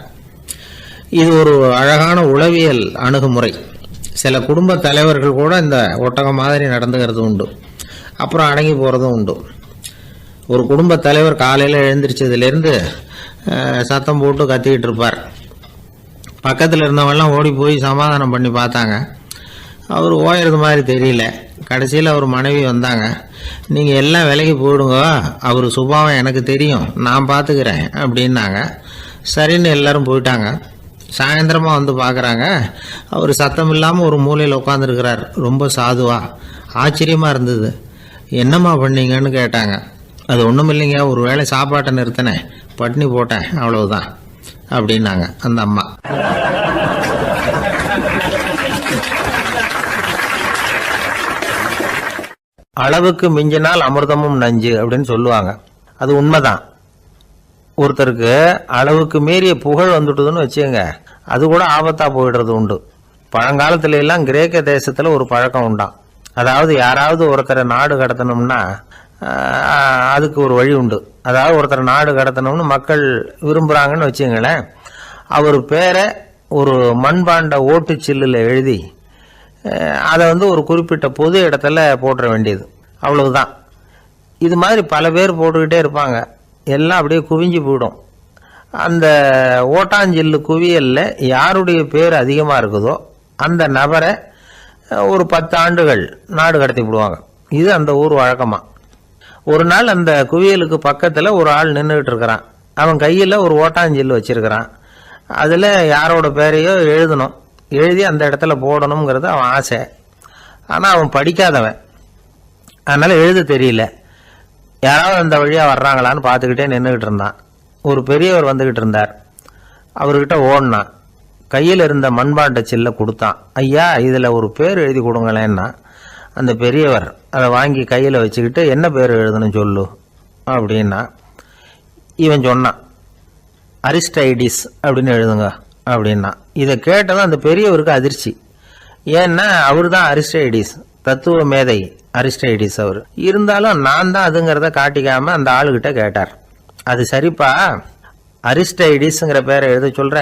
இது ஒரு அழகான உளவியல் அணுகுமுறை. சில குடும்ப தலைவர்கள் கூட இந்த ஒட்டகம் மாதிரி நடந்துக்கிறது உண்டு, அப்புறம் அடங்கி போகிறதும் உண்டு. ஒரு குடும்ப தலைவர் காலையில் எழுந்திரிச்சதுலேருந்து சத்தம் போட்டு கத்திக்கிட்டு இருப்பார். பக்கத்தில் இருந்தவங்கெல்லாம் ஓடி போய் சமாதானம் பண்ணி பார்த்தாங்க. அவர் ஓயறது மாதிரி தெரியல. கடைசியில் அவர் மனைவி வந்தாங்க. நீங்கள் எல்லாம் விலகி போயிடுங்க, அவர் சுபாவம் எனக்கு தெரியும், நான் பார்த்துக்கிறேன் அப்படின்னாங்க. சரின்னு எல்லாரும் போயிட்டாங்க. சாயந்தரமாக பார்க்குறாங்க, அவர் சத்தம் இல்லாமல் ஒரு மூலையில் உட்காந்துருக்கிறார். ரொம்ப சாதுவா. ஆச்சரியமாக இருந்தது. என்னம்மா பண்ணீங்கன்னு கேட்டாங்க. அது ஒன்றும் இல்லைங்க, ஒரு வேளை சாப்பாட்டை நிறுத்தினேன், பட்டினி போட்டேன், அவ்வளவுதான் அப்படின்னாங்க அந்த அம்மா. அளவுக்கு மிஞ்சினால் அமிர்தமும் நஞ்சு அப்படின்னு சொல்லுவாங்க. அது உண்மைதான். ஒருத்தருக்கு அளவுக்கு மீறிய புகழ் வந்துட்டுதுன்னு வச்சுங்க, அது கூட ஆபத்தாக போயிடுறது உண்டு. பழங்காலத்துல எல்லாம் கிரேக்க தேசத்தில் ஒரு பழக்கம் உண்டாம். அதாவது யாராவது ஒருத்தரை நாடு கடத்தணும்னா அதுக்கு ஒரு வழி உண்டு. அதாவது ஒருத்தரை நாடு கடத்தணும்னு மக்கள் விரும்புகிறாங்கன்னு வச்சுங்களேன், அவர் பேரை ஒரு மண்பாண்ட ஓட்டுச்சில்லில் எழுதி அதை ஒரு குறிப்பிட்ட பொது இடத்துல போட்டுற வேண்டியது, அவ்வளவுதான். இது மாதிரி பல பேர் போட்டுக்கிட்டே இருப்பாங்க, எல்லாம் அப்படியே குவிஞ்சு போயிடும். அந்த ஓட்டாஞ்சில்லு குவியலில் யாருடைய பேர் அதிகமாக இருக்குதோ அந்த நபரை ஒரு 10 ஆண்டுகள் நாடு கடத்தி விடுவாங்க. இது அந்த ஊர் வழக்கமாக. ஒரு நாள் அந்த குவியலுக்கு பக்கத்தில் ஒரு ஆள் நின்றுக்கிட்டு இருக்கிறான். அவன் கையில் ஒரு ஓட்டாஞ்சில்லு வச்சிருக்கிறான். அதில் யாரோட பேரையோ எழுதணும், எழுதி அந்த இடத்துல போடணுங்கிறது அவன் ஆசை. ஆனால் அவன் படிக்காதவன், அதனால் எழுத தெரியல. யாராவது அந்த வழியாக வர்றாங்களான்னு பார்த்துக்கிட்டே நின்றுக்கிட்டு இருந்தான். ஒரு பெரியவர் வந்துக்கிட்டு இருந்தார். அவர்கிட்ட ஓடினான். கையில் இருந்த மண்பாண்ட சில்லை கொடுத்தான். ஐயா, இதில் ஒரு பேர் எழுதி கொடுங்களேன்னா அந்த பெரியவர் அதை வாங்கி கையில் வச்சுக்கிட்டு, என்ன பேர் எழுதணும் சொல்லு அப்படின்னா இவன் சொன்னான், அரிஸ்டைடிஸ் அப்படின்னு எழுதுங்க அப்படின்னா. இதை கேட்டதும் அந்த பெரியவருக்கு அதிர்ச்சி. ஏன்னா அவர் தான் அரிஸ்டைடிஸ், தத்துவ மேதை அரிஸ்டைடிஸ் அவர். இருந்தாலும் நான் தான் அதுங்கிறத காட்டிக்காம அந்த ஆளுகிட்ட கேட்டார். அது சரிப்பா, அரிஸ்டைடிஸ்ங்கிற பேரை எழுத சொல்ற,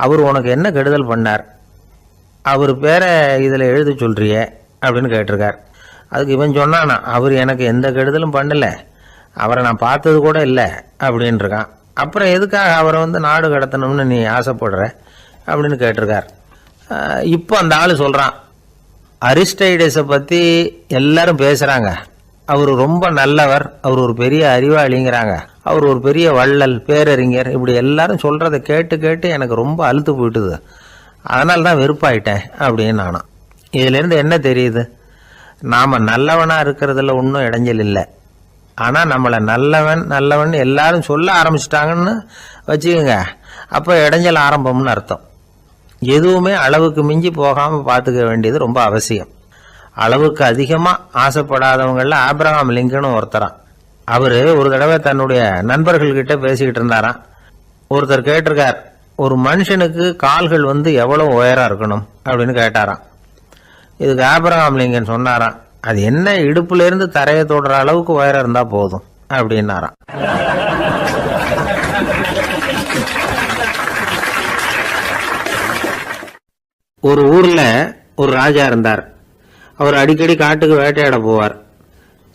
அவர் உனக்கு என்ன கெடுதல் பண்ணார், அவர் பேரை இதில் எழுத சொல்றியே அப்படின்னு கேட்டிருக்கார். அதுக்கு இவன் சொன்னானா, அவர் எனக்கு எந்த கெடுதலும் பண்ணல, அவரை நான் பார்த்தது கூட இல்லை அப்படின்னு இருக்கான். அப்புறம் எதுக்காக அவரை நாடு கடத்தணும்னு நீ ஆசைப்படுற அப்படின்னு கேட்டிருக்கார். இப்போ அந்த ஆள் சொல்கிறான், அரிஸ்டைடஸை பற்றி எல்லாரும் பேசுகிறாங்க, அவர் ரொம்ப நல்லவர், அவர் ஒரு பெரிய அறிவாளிங்கிறாங்க, அவர் ஒரு பெரிய வள்ளல், பேரறிஞர், இப்படி எல்லாரும் சொல்கிறத கேட்டு கேட்டு எனக்கு ரொம்ப அழுத்து போயிட்டுது, அதனால தான் வெறுப்பாயிட்டேன் அப்படின்னு நானும். இதிலேருந்து என்ன தெரியுது, நாம் நல்லவனாக இருக்கிறதுல ஒன்றும் இடைஞ்சல் இல்லை. ஆனால் நம்மளை நல்லவன் நல்லவன் எல்லாரும் சொல்ல ஆரம்பிச்சிட்டாங்கன்னு வச்சுக்கோங்க, அப்போ இடைஞ்சல் ஆரம்பம்னு அர்த்தம். எதுவுமே அளவுக்கு மிஞ்சி போகாமல் பார்த்துக்க வேண்டியது ரொம்ப அவசியம். அளவுக்கு அதிகமாக ஆசைப்படாதவங்களில் ஆப்ரஹாம் லிங்கனும் ஒருத்தரான். அவர் ஒரு தடவை தன்னுடைய நண்பர்கள்கிட்ட பேசிக்கிட்டு இருந்தாராம். ஒருத்தர் கேட்டிருக்கார், ஒரு மனுஷனுக்கு கால்கள் எவ்வளோ உயரம் இருக்கணும் அப்படின்னு கேட்டாராம். இதுக்கு ஆப்ரஹாம் லிங்கன் சொன்னாராம், அது என்ன, இடுப்புலேருந்து தரையை தொடுற அளவுக்கு உயரம் இருந்தால் போதும் அப்படின்னாராம். ஒரு ஊரில் ஒரு ராஜா இருந்தார். அவர் அடிக்கடி காட்டுக்கு வேட்டையாட போவார்.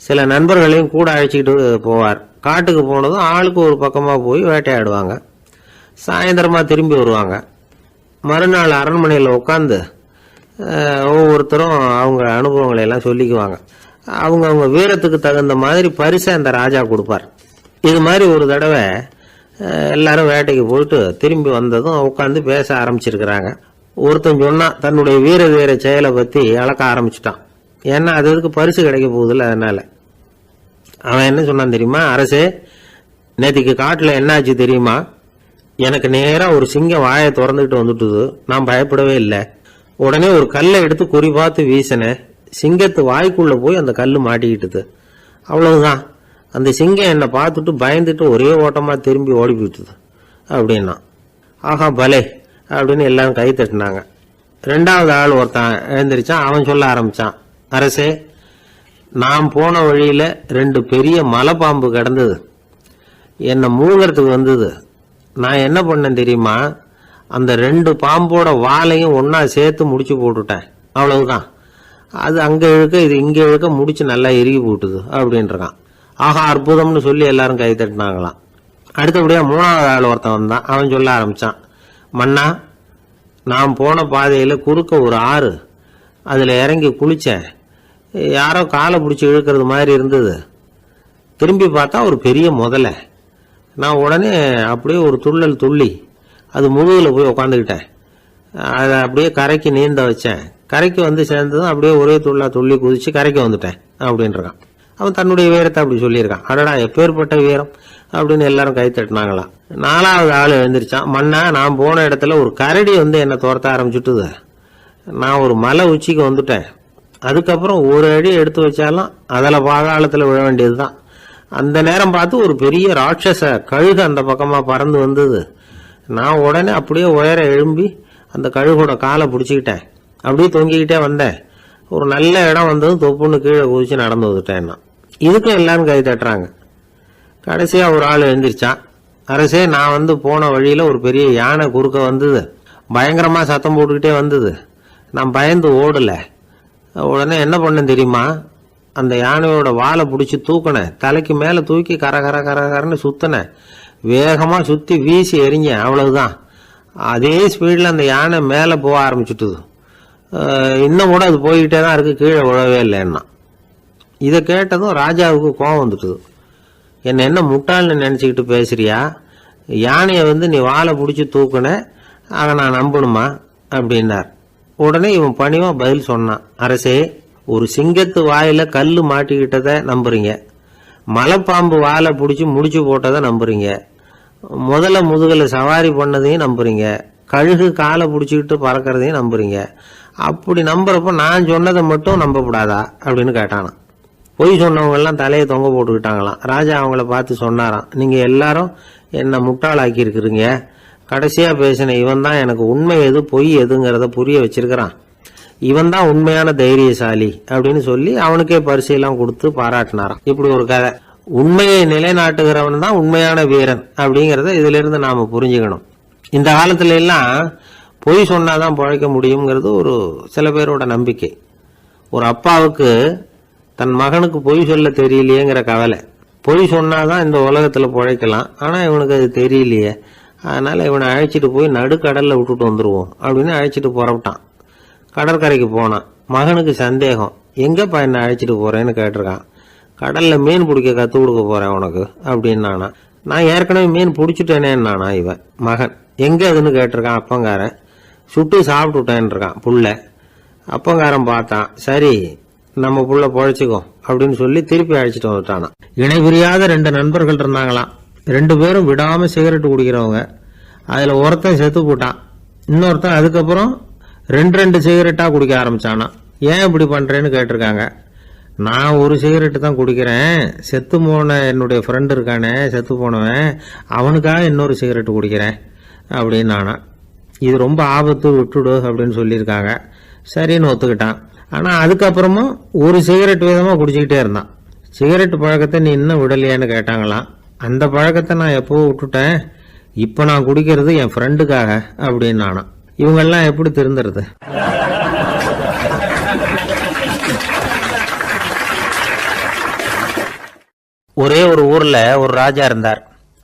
சில நண்பர்களையும் கூட அழைச்சிக்கிட்டு போவார். காட்டுக்கு போனதும் ஆளுக்கு ஒரு பக்கமாக போய் வேட்டையாடுவாங்க. சாயந்தரமாக திரும்பி வருவாங்க. மறுநாள் அரண்மனையில் உட்காந்து ஒவ்வொருத்தரும் அவங்க அனுபவங்களை எல்லாம் சொல்லிக்குவாங்க. அவங்க வீரத்துக்கு தகுந்த மாதிரி பரிசை அந்த ராஜா கொடுப்பார். இது மாதிரி ஒரு தடவை எல்லாரும் வேட்டைக்கு போயிட்டு திரும்பி வந்ததும் உட்காந்து பேச ஆரம்பிச்சிருக்கிறாங்க. ஒருத்தன் சொன்னான், தன்னுடைய வீர செயலை பற்றி அளக்க ஆரம்பிச்சிட்டான். ஏன்னா அது எதுக்கு பரிசு கிடைக்க போகுதில்ல, அதனால. அவன் என்ன சொன்னான் தெரியுமா, அரசே, நேற்றுக்கு காட்டில் என்ன ஆச்சு தெரியுமா, எனக்கு நேராக ஒரு சிங்கம் வாயை திறந்துக்கிட்டு வந்துட்டுது, நான் பயப்படவே இல்லை. உடனே ஒரு கல்லை எடுத்து குறி பார்த்து வீசினேன், சிங்கத்து வாய்க்குள்ளே போய் அந்த கல் மாட்டிக்கிட்டுது, அவ்வளவுதான். அந்த சிங்கம் என்னை பார்த்துட்டு பயந்துட்டு ஒரே ஓட்டமாக திரும்பி ஓடி போயிட்டுது அப்படின்னா. ஆஹா பலே அப்படின்னு எல்லாரும் கை தட்டினாங்க. 2வது ஆள் ஒருத்தன் எழுந்திரிச்சான். அவன் சொல்ல ஆரம்பிச்சான், அரசே, நான் போன வழியில் 2 பெரிய மலைப்பாம்பு கிடந்தது, என்னை மூழ்கிறதுக்கு வந்தது. நான் என்ன பண்ணேன் தெரியுமா, அந்த 2 பாம்போட வாலையும் ஒன்றா சேர்த்து முடிச்சு போட்டுட்டேன், அவ்வளவுதான். அது அங்கே இழுக்க இது இங்கே இழுக்க முடிச்சு நல்லா இறுகி போட்டுது அப்படின்றான். ஆஹா அற்புதம்னு சொல்லி எல்லாரும் கை தட்டினாங்களாம். அடுத்தபடியாக 3வது ஆள் ஒருத்தன் வந்தான். அவன் சொல்ல ஆரம்பித்தான், மன்னா, நான் போன பாதையில் குறுக்க ஒரு ஆறு, அதில் இறங்கி குளித்தேன், யாரோ காலை பிடிச்சி இழுக்கிறது மாதிரி இருந்தது. திரும்பி பார்த்தா ஒரு பெரிய முதலை. நான் உடனே அப்படியே ஒரு துள்ளல் துள்ளி அது முதுகில் போய் உக்காந்துக்கிட்டேன். அதை அப்படியே கரைக்கு நீந்த வச்சேன். கரைக்கு சேர்ந்ததும் அப்படியே ஒரே துள்ளி குதிச்சு கரைக்கு வந்துட்டேன் அப்படின்றான். அவன் தன்னுடைய வீரத்தை அப்படி சொல்லியிருக்கான். அடடா எப்பேற்பட்ட வீரம் அப்படின்னு எல்லாரும் கை தட்டினாங்களாம். 4வது ஆள் எழுந்திரிச்சான், மன்னா, நான் போன இடத்துல ஒரு கரடி என்னை துரத்த ஆரம்பிச்சுட்டுது. நான் ஒரு மலை உச்சிக்கு வந்துட்டேன். அதுக்கப்புறம் ஒரு அடி எடுத்து வச்சாலும் அதில் பாதாளத்தில் விழ வேண்டியது தான். அந்த நேரம் பார்த்து ஒரு பெரிய ராட்சச கழுகு அந்த பக்கமாக பறந்து வந்தது. நான் உடனே அப்படியே உயர எழும்பி அந்த கழுகோட காலை பிடிச்சிக்கிட்டேன், அப்படியே தொங்கிக்கிட்டே வந்தேன். ஒரு நல்ல இடம் வந்ததும் தொப்புன்னு கீழே குதிச்சு நடந்து வந்துட்டேன். இதுக்கும் எல்லாரும் கை தட்டுறாங்க. கடைசியாக ஒரு ஆள் எழுந்திரிச்சான். அரசே, நான் வந்து போன வழியில் ஒரு பெரிய யானை குறுக்க வந்தது, பயங்கரமாக சத்தம் போட்டுக்கிட்டே வந்தது. நான் பயந்து ஓடலை. உடனே என்ன பண்ணேன் தெரியுமா? அந்த யானையோட வாலை பிடிச்சி தூக்கினேன், தலைக்கு மேலே தூக்கி கரன்னு சுற்றினேன், வேகமாக சுற்றி வீசி எறிஞ்சேன், அவ்வளவுதான். அதே ஸ்பீடில் அந்த யானை மேலே போக ஆரம்பிச்சுட்டுது. இன்னும் கூட அது போய்கிட்டே தான் இருக்குது, கீழே விழவே இல்லைன்னா. இதை கேட்டதும் ராஜாவுக்கு கோபம் வந்துட்டுது. என்ன முட்டாள்னு நினச்சிக்கிட்டு பேசுறியா? யானையை வந்து நீ வாழை பிடிச்சி தூக்குன, அதை நான் நம்பணுமா அப்படின்னார். உடனே இவன் பணிவாக பதில் சொன்னான். அரசே, ஒரு சிங்கத்து வாயில கல் மாட்டிக்கிட்டதை நம்புறீங்க, மலைப்பாம்பு வாழை பிடிச்சி முடிச்சு போட்டதை நம்புறீங்க, முதல்ல முதுகில் சவாரி பண்ணதையும் நம்புறீங்க, கழுகு காலை பிடிச்சிக்கிட்டு பறக்கிறதையும் நம்புறீங்க. அப்படி நம்புறப்ப நான் சொன்னதை மட்டும் நம்பக்கூடாதா அப்படின்னு கேட்டானான். பொய் சொன்னவங்கெல்லாம் தலையை தொங்க போட்டுக்கிட்டாங்களாம். ராஜா அவங்கள பார்த்து சொன்னாராம், நீங்கள் எல்லாரும் என்னை முட்டாளாக்கி இருக்கிறீங்க. கடைசியாக பேசின இவன் தான் எனக்கு உண்மை எது பொய் எதுங்கிறத புரிய வச்சிருக்கிறான். இவன் தான் உண்மையான தைரியசாலி அப்படின்னு சொல்லி அவனுக்கே பரிசையெல்லாம் கொடுத்து பாராட்டினாராம். இப்படி ஒரு கதை. உண்மையை நிலைநாட்டுகிறவன் தான் உண்மையான வீரன் அப்படிங்கிறத இதுல இருந்து நாம புரிஞ்சுக்கணும். இந்த காலத்துல எல்லாம் பொய் சொன்னாதான் பிழைக்க முடியுங்கிறது ஒரு சில பேரோட நம்பிக்கை. ஒரு அப்பாவுக்கு தன் மகனுக்கு பொய் சொல்ல தெரியலையேங்கிற கவலை. பொய் சொன்னாதான் இந்த உலகத்துல பிழைக்கலாம், ஆனா இவனுக்கு அது தெரியலையே, அதனால இவனை அழைச்சிட்டு போய் நடுக்கடல்ல விட்டுட்டு வந்துருவோம் அப்படின்னு அழைச்சிட்டு புறப்பட்டான். கடற்கரைக்கு போனான். மகனுக்கு சந்தேகம், எங்கப்பா என்ன அழைச்சிட்டு போறேன்னு கேட்டிருக்கான். கடல்ல மீன் பிடிக்க கற்றுக் கொடுக்க போறேன் உனக்கு அப்படின்னானா. நான் ஏற்கனவே மீன் பிடிச்சிட்டேனேன்னானா இவன் மகன். எங்க அதுன்னு கேட்டிருக்கான். அப்பங்காரன். சுட்டு சாப்பிட்டுட்டேன் இருக்கான் புள்ள. அப்பங்காரன் பார்த்தான், சரி நம்ம புள்ள பொழைச்சிக்கோ அப்படின்னு சொல்லி திருப்பி அழைச்சிட்டு வந்துட்டானா. இணை புரியாத 2 நண்பர்கள் இருந்தாங்களாம். 2 பேரும் விடாம சிகரெட் குடிக்கிறவங்க. அதுல ஒருத்தன் செத்து போட்டான். இன்னொருத்தன் அதுக்கப்புறம் 2 சிகரெட்டா குடிக்க ஆரம்பிச்சானா. ஏன் இப்படி பண்றேன்னு கேட்டிருக்காங்க. நான் ஒரு சிகரெட்டு தான் குடிக்கிறேன், செத்து போன என்னுடைய ஃப்ரெண்டு இருக்கானே செத்து போனவன், அவனுக்காக இன்னொரு சிகரெட்டு குடிக்கிறேன் அப்படின்னு நானா. இது ரொம்ப ஆபத்து, விட்டுடு அப்படின்னு சொல்லியிருக்காங்க. சரின்னு ஒத்துக்கிட்டான். ஆனால் அதுக்கப்புறமும் ஒரு சிகரெட் விதமாக குடிச்சிக்கிட்டே இருந்தான். சிகரெட் பழக்கத்தை நீ இன்னும் விடலையான்னு கேட்டாங்களாம். அந்த பழக்கத்தை நான் எப்போ விட்டுட்டேன், இப்போ நான் குடிக்கிறது என் ஃப்ரெண்டுக்காக அப்படின்னு நானா. இவங்கெல்லாம் எப்படி திருந்துறது? ஒரே ஒரு ஊர்ல ஒரு ராஜா இருந்தார்.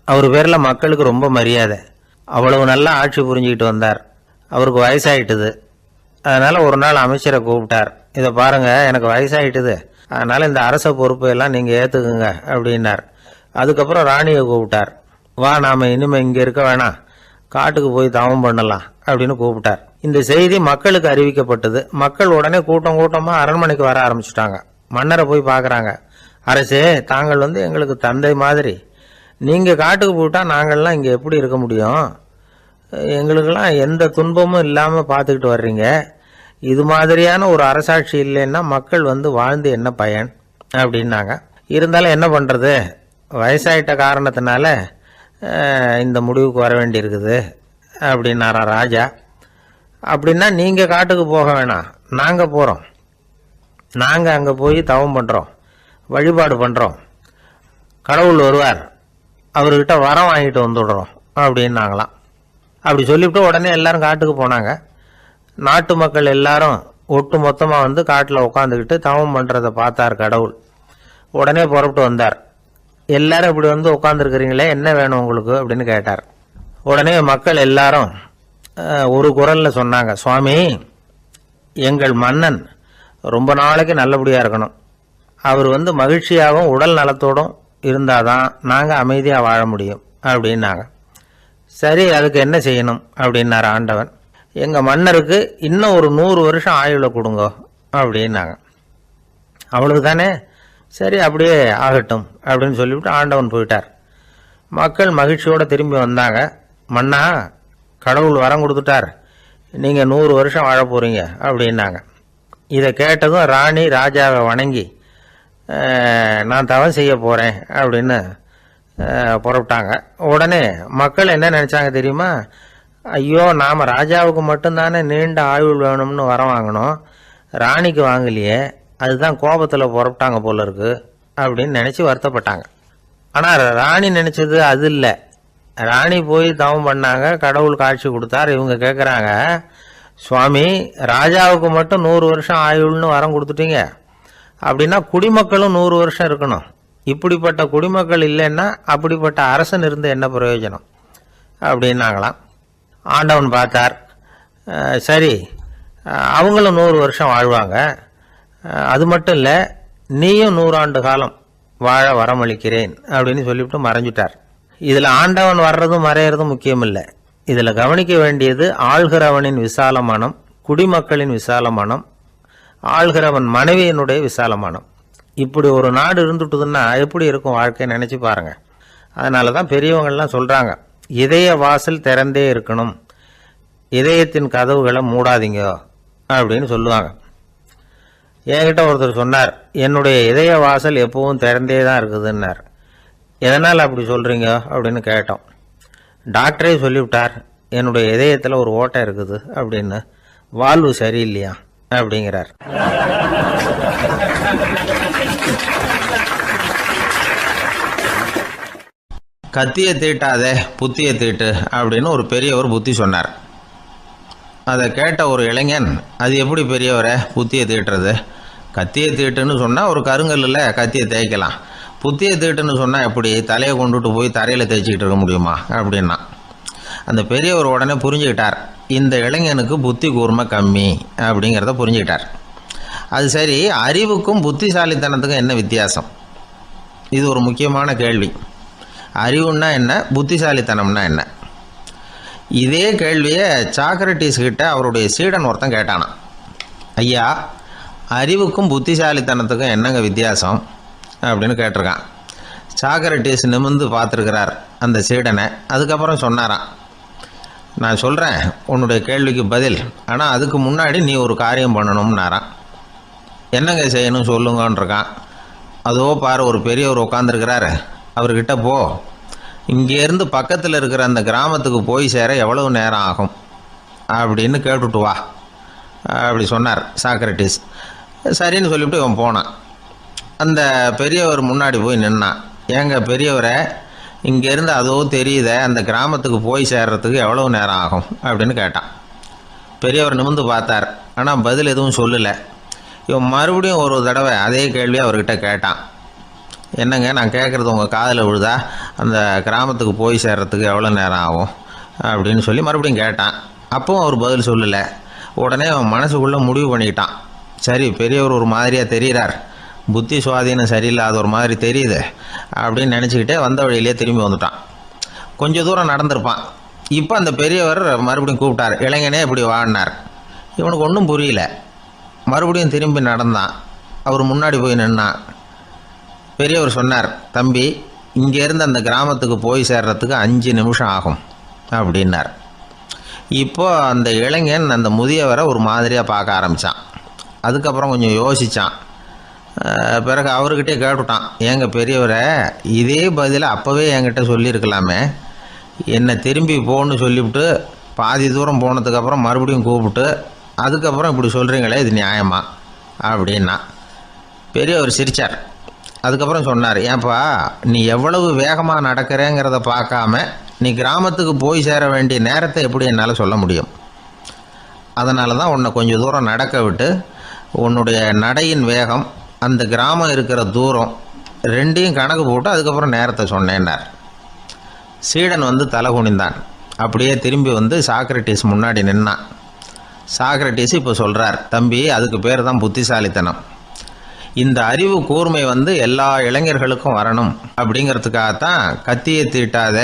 அவர் பேர்ல மக்களுக்கு ரொம்ப மரியாதை. அவ்வளவு நல்லா ஆட்சி புரிஞ்சுக்கிட்டு வந்தார். அவருக்கு வயசாயிட்டுது. அதனால ஒரு நாள் அமைச்சரை கூப்பிட்டார். இதை பாருங்க, எனக்கு வயசாயிட்டுது, அதனால இந்த அரச பொறுப்பை எல்லாம் நீங்க ஏத்துக்குங்க அப்படின்னார். அதுக்கப்புறம் ராணியை கூப்பிட்டார். வா, நாம இனிமே இங்க இருக்க வேணாம், காட்டுக்கு போய் தவம் பண்ணலாம் அப்படின்னு கூப்பிட்டார். இந்த செய்தி மக்களுக்கு அறிவிக்கப்பட்டது. மக்கள் உடனே கூட்டம் கூட்டமா அரண்மனைக்கு வர ஆரம்பிச்சுட்டாங்க. மன்னரை போய் பாக்குறாங்க. அரசே, தாங்கள் வந்து எங்களுக்கு தந்தை மாதிரி, நீங்க காட்டுக்கு போயிட்டா நாங்கள்லாம் இங்க எப்படி இருக்க முடியும்? எங்களுக்கெல்லாம் எந்த துன்பமும் இல்லாம பார்த்துக்கிட்டு வர்றீங்க. இது மாதிரியான ஒரு அரசாட்சி இல்லைன்னா மக்கள் வந்து வாழ்ந்து என்ன பயன் அப்படின்னாங்க. இருந்தாலும் என்ன பண்றது, வயசாயிட்ட காரணத்தினால இந்த முடிவுக்கு வர வேண்டி இருக்குது அப்படின்னாரா ராஜா. அப்படின்னா நீங்க காட்டுக்கு போக வேணாம், நாங்க போறோம். நாங்க அங்க போய் தவம் பண்றோம், வழிபாடு பண்றோம், கடவுள் வருவார், அவர்கிட்ட வரம் வாங்கிட்டு வந்துடுறோம் அப்படின்னாங்களாம். அப்படி சொல்லிவிட்டு உடனே எல்லாரும் காட்டுக்கு போனாங்க. நாட்டு மக்கள் எல்லாரும் ஒட்டு மொத்தமாக வந்து காட்டில் உட்காந்துக்கிட்டு தவம் பண்ணுறதை பார்த்தார் கடவுள். உடனே புறப்பட்டு வந்தார். எல்லாரும் இப்படி வந்து உட்காந்துருக்கிறீங்களே, என்ன வேணும் உங்களுக்கு அப்படின்னு கேட்டார். உடனே மக்கள் எல்லாரும் ஒரு குரலில் சொன்னாங்க, சுவாமி, எங்கள் மன்னன் ரொம்ப நாளைக்கு நல்லபடியாக இருக்கணும், அவர் வந்து மகிழ்ச்சியாகவும் உடல் நலத்தோடும் இருந்தாதான் நாங்கள் அமைதியாக வாழ முடியும் அப்படின்னாங்க. சரி, அதுக்கு என்ன செய்யணும் அப்படின்னாரு ஆண்டவன். எங்கள் மன்னருக்கு இன்னும் ஒரு 100 வருஷம் ஆயுளை கொடுங்க அப்படின்னாங்க. அவ்வளவு தானே, சரி அப்படியே ஆகட்டும் அப்படின்னு சொல்லிவிட்டு ஆண்டவன் போயிட்டார். மக்கள் மகிழ்ச்சியோடு திரும்பி வந்தாங்க. மன்னா, கடவுள் வரம் கொடுத்துட்டார், நீங்கள் 100 வருஷம் வாழ போகிறீங்க அப்படின்னாங்க. இதை கேட்டதும் ராணி ராஜாவை வணங்கி, நான் தவம் செய்ய போகிறேன் அப்படின்னு புறப்பட்டாங்க. உடனே மக்கள் என்ன நினைச்சாங்க தெரியுமா? ஐயோ, நாம ராஜாவுக்கு மட்டும்தானே நீண்ட ஆயுள் வேணும்னு வரம் வாங்கினோம், ராணிக்கு வாங்கலையே, அதுதான் கோபத்தில் புறப்பட்டாங்க போல இருக்கு அப்படின்னு நினைச்சு வருத்தப்பட்டாங்க. ஆனால் ராணி நினைச்சது அது இல்லை. ராணி போய் தவம் பண்ணாங்க, கடவுள் காட்சி கொடுத்தார். இவங்க கேட்குறாங்க, சுவாமி ராஜாவுக்கு மட்டும் 100 வருஷம் ஆயுள்னு வரம் கொடுத்துட்டீங்க, அப்படின்னா குடிமக்களும் 100 வருஷம் இருக்கணும். இப்படிப்பட்ட குடிமக்கள் இல்லைன்னா அப்படிப்பட்ட அரசன் இருந்து என்ன பிரயோஜனம் அப்படின்னாங்களாம். ஆண்டவன் பார்த்தார், சரி அவங்களும் 100 வருஷம் வாழ்வாங்க, அது மட்டும் இல்லை நீயும் 100 ஆண்டு காலம் வாழ வரமளிக்கிறேன் அப்படின்னு சொல்லிவிட்டு மறைஞ்சிட்டார். இதில் ஆண்டவன் வர்றதும் மறையிறதும் முக்கியம் இல்லை. இதில் கவனிக்க வேண்டியது ஆள்கிறவனின் விசால மனம், குடிமக்களின் விசால மனம், ஆள்கிறவன் மனைவியினுடைய விசால மனம். இப்படி ஒரு நாடு இருந்துட்டுதுன்னா எப்படி இருக்கும் வாழ்க்கை நினச்சி பாருங்கள். அதனால தான் பெரியவங்கள்லாம் சொல்கிறாங்க, இதய வாசல் திறந்தே இருக்கணும், இதயத்தின் கதவுகளை மூடாதீங்க அப்படின்னு சொல்லுவாங்க. என்கிட்ட ஒருத்தர் சொன்னார், என்னுடைய இதய வாசல் எப்பவும் திறந்தே தான் இருக்குதுன்னார். எதனால் அப்படி சொல்கிறீங்க அப்படின்னு கேட்டோம். டாக்டரே சொல்லிவிட்டார், என்னுடைய இதயத்தில் ஒரு ஓட்டை இருக்குது அப்படின்னு, வால்வு சரியில்லையா அப்படிங்கிறார். கத்தியை தீட்டாதே புத்தியை தீட்டு அப்படின்னு ஒரு பெரியவர் புத்தி சொன்னார். அதை கேட்ட ஒரு இளைஞன், அது எப்படி பெரியவரை புத்தியை தீட்டுறது? கத்தியை தீட்டுன்னு சொன்னால் ஒரு கருங்கல்லில் கத்தியை தேய்க்கலாம், புத்தியை தீட்டுன்னு சொன்னால் எப்படி தலையை கொண்டுட்டு போய் தரையில் தேய்ச்சிக்கிட்டு இருக்க முடியுமா அப்படின்னா. அந்த பெரியவர் உடனே புரிஞ்சுக்கிட்டார், இந்த இளைஞனுக்கு புத்தி கூர்மை கம்மி அப்படிங்கிறத புரிஞ்சுக்கிட்டார். அது சரி, அறிவுக்கும் புத்திசாலித்தனத்துக்கும் என்ன வித்தியாசம்? இது ஒரு முக்கியமான கேள்வி. அறிவுன்னா என்ன, புத்திசாலித்தனம்னா என்ன? இதே கேள்வியை சாக்ரட்டிஸ் கிட்ட அவருடைய சீடன் ஒருத்தன் கேட்டானான். ஐயா, அறிவுக்கும் புத்திசாலித்தனத்துக்கும் என்னங்க வித்தியாசம் அப்படின்னு கேட்டிருக்கான். சாக்ரட்டிஸ் நிமிர்ந்து பார்த்துருக்கிறார் அந்த சீடனை. அதுக்கப்புறம் சொன்னாராம், நான் சொல்கிறேன் உன்னுடைய கேள்விக்கு பதில், ஆனால் அதுக்கு முன்னாடி நீ ஒரு காரியம் பண்ணணும்னாரான். என்னங்க செய்யணும் சொல்லுங்கன்றிருக்கான். அதோ பாரு, ஒரு பெரியவர் உட்காந்துருக்கிறாரு, அவர்கிட்ட போ, இங்கேருந்து பக்கத்தில் இருக்கிற அந்த கிராமத்துக்கு போய் சேர எவ்வளவு நேரம் ஆகும் அப்படின்னு கேட்டுட்டு வா அப்படி சொன்னார் சாக்ரட்டிஸ். சரின்னு சொல்லிவிட்டு இவன் போனான். அந்த பெரியவர் முன்னாடி போய் நின்னான். ஏங்க பெரியவரை, இங்கேருந்து அதோ தெரியுத அந்த கிராமத்துக்கு போய் சேர்றதுக்கு எவ்வளவு நேரம் ஆகும் அப்படின்னு கேட்டான். பெரியவர் நிமிர்ந்து பார்த்தார், ஆனால் பதில் எதுவும் சொல்லலை. இவன் மறுபடியும் ஒரு தடவை அதே கேள்வியை அவர்கிட்ட கேட்டான். என்னங்க, நான் கேட்குறது உங்கள் காதில் விழுதா, அந்த கிராமத்துக்கு போய் சேர்றதுக்கு எவ்வளோ நேரம் ஆகும் அப்படின்னு சொல்லி மறுபடியும் கேட்டான். அப்பவும் அவர் பதில் சொல்லலை. உடனே அவன் மனசுக்குள்ளே முடிவு பண்ணிக்கிட்டான், சரி பெரியவர் ஒரு மாதிரியாக தெரிகிறார், புத்தி சுவாதீனம் சரியில்லாத ஒரு மாதிரி தெரியுது அப்படின்னு நினச்சிக்கிட்டே வந்த வழியிலே திரும்பி வந்துட்டான். கொஞ்சம் தூரம் நடந்திருப்பான். இப்போ அந்த பெரியவர் மறுபடியும் கூப்பிட்டார், இளைஞனே இப்படி வாழ்னார். இவனுக்கு ஒன்றும் புரியல. மறுபடியும் திரும்பி நடந்தான். அவர் முன்னாடி போய் நின்னான். பெரியவர் சொன்னார், தம்பி, இங்கேருந்து அந்த கிராமத்துக்கு போய் சேர்றதுக்கு 5 நிமிஷம் ஆகும் அப்படின்னார். இப்போது அந்த இளைஞன் அந்த முதியவரை ஒரு மாதிரியாக பார்க்க ஆரம்பித்தான். அதுக்கப்புறம் கொஞ்சம் யோசித்தான். பிறகு அவர்கிட்டே கேட்டுட்டான், ஏங்க பெரியவரை, இதே பதிலை அப்போவே என்கிட்ட சொல்லியிருக்கலாமே, என்னை திரும்பி போன்னு சொல்லிவிட்டு பாதி தூரம் போனதுக்கப்புறம் மறுபடியும் கூப்பிட்டு அதுக்கப்புறம் இப்படி சொல்கிறீங்களே, இது நியாயமா அப்படின்னா. பெரியவர் சிரித்தார். அதுக்கப்புறம் சொன்னார், ஏன்பா நீ எவ்வளவு வேகமாக நடக்கிறேங்கிறத பார்க்காம நீ கிராமத்துக்கு போய் சேர வேண்டிய நேரத்தை எப்படி என்னால் சொல்ல முடியும்? அதனால தான் உன்னை கொஞ்சம் தூரம் நடக்க விட்டு உன்னுடைய நடையின் வேகம், அந்த கிராமம் இருக்கிற தூரம் ரெண்டையும் கணக்கு போட்டு அதுக்கப்புறம் நேரத்தை சொன்னேன்னார். சீடன் தலை குனிந்தான். அப்படியே திரும்பி சாக்ரட்டிஸ் முன்னாடி நின்னான். சாக்ரட்டிஸ் இப்போ சொல்கிறார், தம்பி, அதுக்கு பேர் தான் புத்திசாலித்தனம். இந்த அறிவு கூர்மை எல்லா இளைஞர்களுக்கும் வரணும் அப்படிங்கிறதுக்காகத்தான் கத்தியை தீட்டாத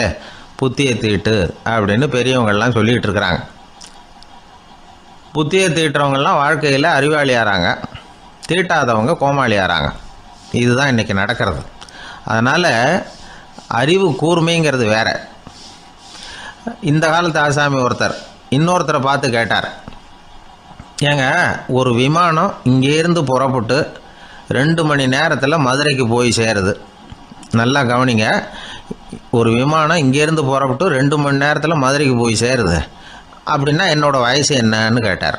புத்தியை தீட்டு அப்படின்னு பெரியவங்கள்லாம் சொல்லிகிட்டு இருக்கிறாங்க. புத்தியை தீட்டுறவங்கெல்லாம் வாழ்க்கையில் அறிவாளியாகிறாங்க, தீட்டாதவங்க கோமாளியாகிறாங்க. இதுதான் இன்றைக்கி நடக்கிறது. அதனால் அறிவு கூர்மைங்கிறது வேற. இந்த காலத்து ஆசாமி ஒருத்தர் இன்னொருத்தரை பார்த்து கேட்டார், ஏங்க ஒரு விமானம் இங்கேருந்து புறப்பட்டு 2 மணி நேரத்தில் மதுரைக்கு போய் சேருது. நல்லா கவனிங்க, ஒரு விமானம் இங்கேருந்து புறப்பட்டு 2 மணி நேரத்தில் மதுரைக்கு போய் சேருது அப்படின்னா என்னோடய வயசு என்னன்னு கேட்டார்.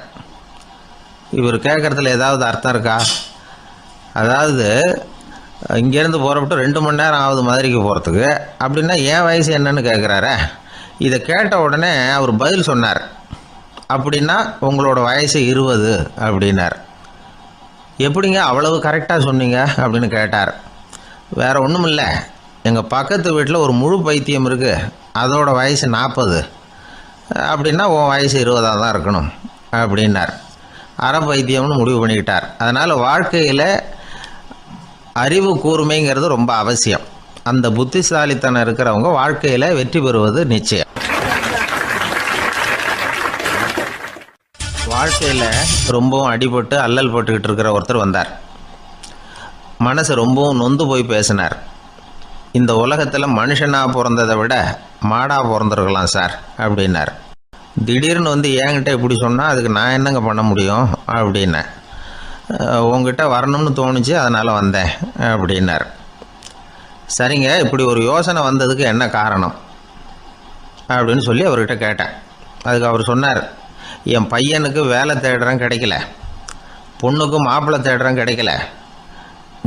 இவர் கேட்குறதுல ஏதாவது அர்த்தம் இருக்கா? அதாவது இங்கேருந்து புறப்பட்டு 2 மணி நேரம் ஆகுது மதுரைக்கு போகிறதுக்கு. அப்படின்னா என் வயசு என்னன்னு கேட்குறாரு. இதை கேட்ட உடனே அவர் பதில் சொன்னார். அப்படின்னா உங்களோட வயசு 20 அப்படின்னார். எப்படிங்க அவ்வளவு கரெக்டாக சொன்னீங்க அப்படின்னு கேட்டார். வேறு ஒன்றும் இல்லை, எங்கள் பக்கத்து வீட்டில் ஒரு முழு பைத்தியம் இருக்குது, அதோட வயசு 40. அப்படின்னா உன் வயசு 20 தான் இருக்கணும் அப்படின்னார். அரை பைத்தியம்னு முடிவு பண்ணிக்கிட்டார். அதனால் வாழ்க்கையில் அறிவு கூர்மைங்கிறது ரொம்ப அவசியம். அந்த புத்திசாலித்தனம் இருக்கிறவங்க வாழ்க்கையில் வெற்றி பெறுவது நிச்சயம். வாழ்க்கையில் ரொம்பவும் அடிபட்டு அல்லல் போட்டுக்கிட்டு இருக்கிற ஒருத்தர் வந்தார். மனசு ரொம்பவும் நொந்து போய் பேசினார். இந்த உலகத்தில் மனுஷனாக பிறந்ததை விட மாடாக பிறந்திருக்கலாம் சார் அப்படின்னார். திடீர்னு வந்து என்கிட்ட இப்படி சொன்னால் அதுக்கு நான் என்னங்க பண்ண முடியும் அப்படின்னேன். உங்ககிட்ட வரணும்னு தோணுச்சு, அதனால் வந்தேன் அப்படின்னார். சரிங்க, இப்படி ஒரு யோசனை வந்ததுக்கு என்ன காரணம் அப்படின்னு சொல்லி அவர்கிட்ட கேட்டேன். அதுக்கு அவர் சொன்னார், என் பையனுக்கு வேலை தேடுறேன் கிடைக்கல, பொண்ணுக்கு மாப்பிள்ளை தேடுறேன் கிடைக்கல,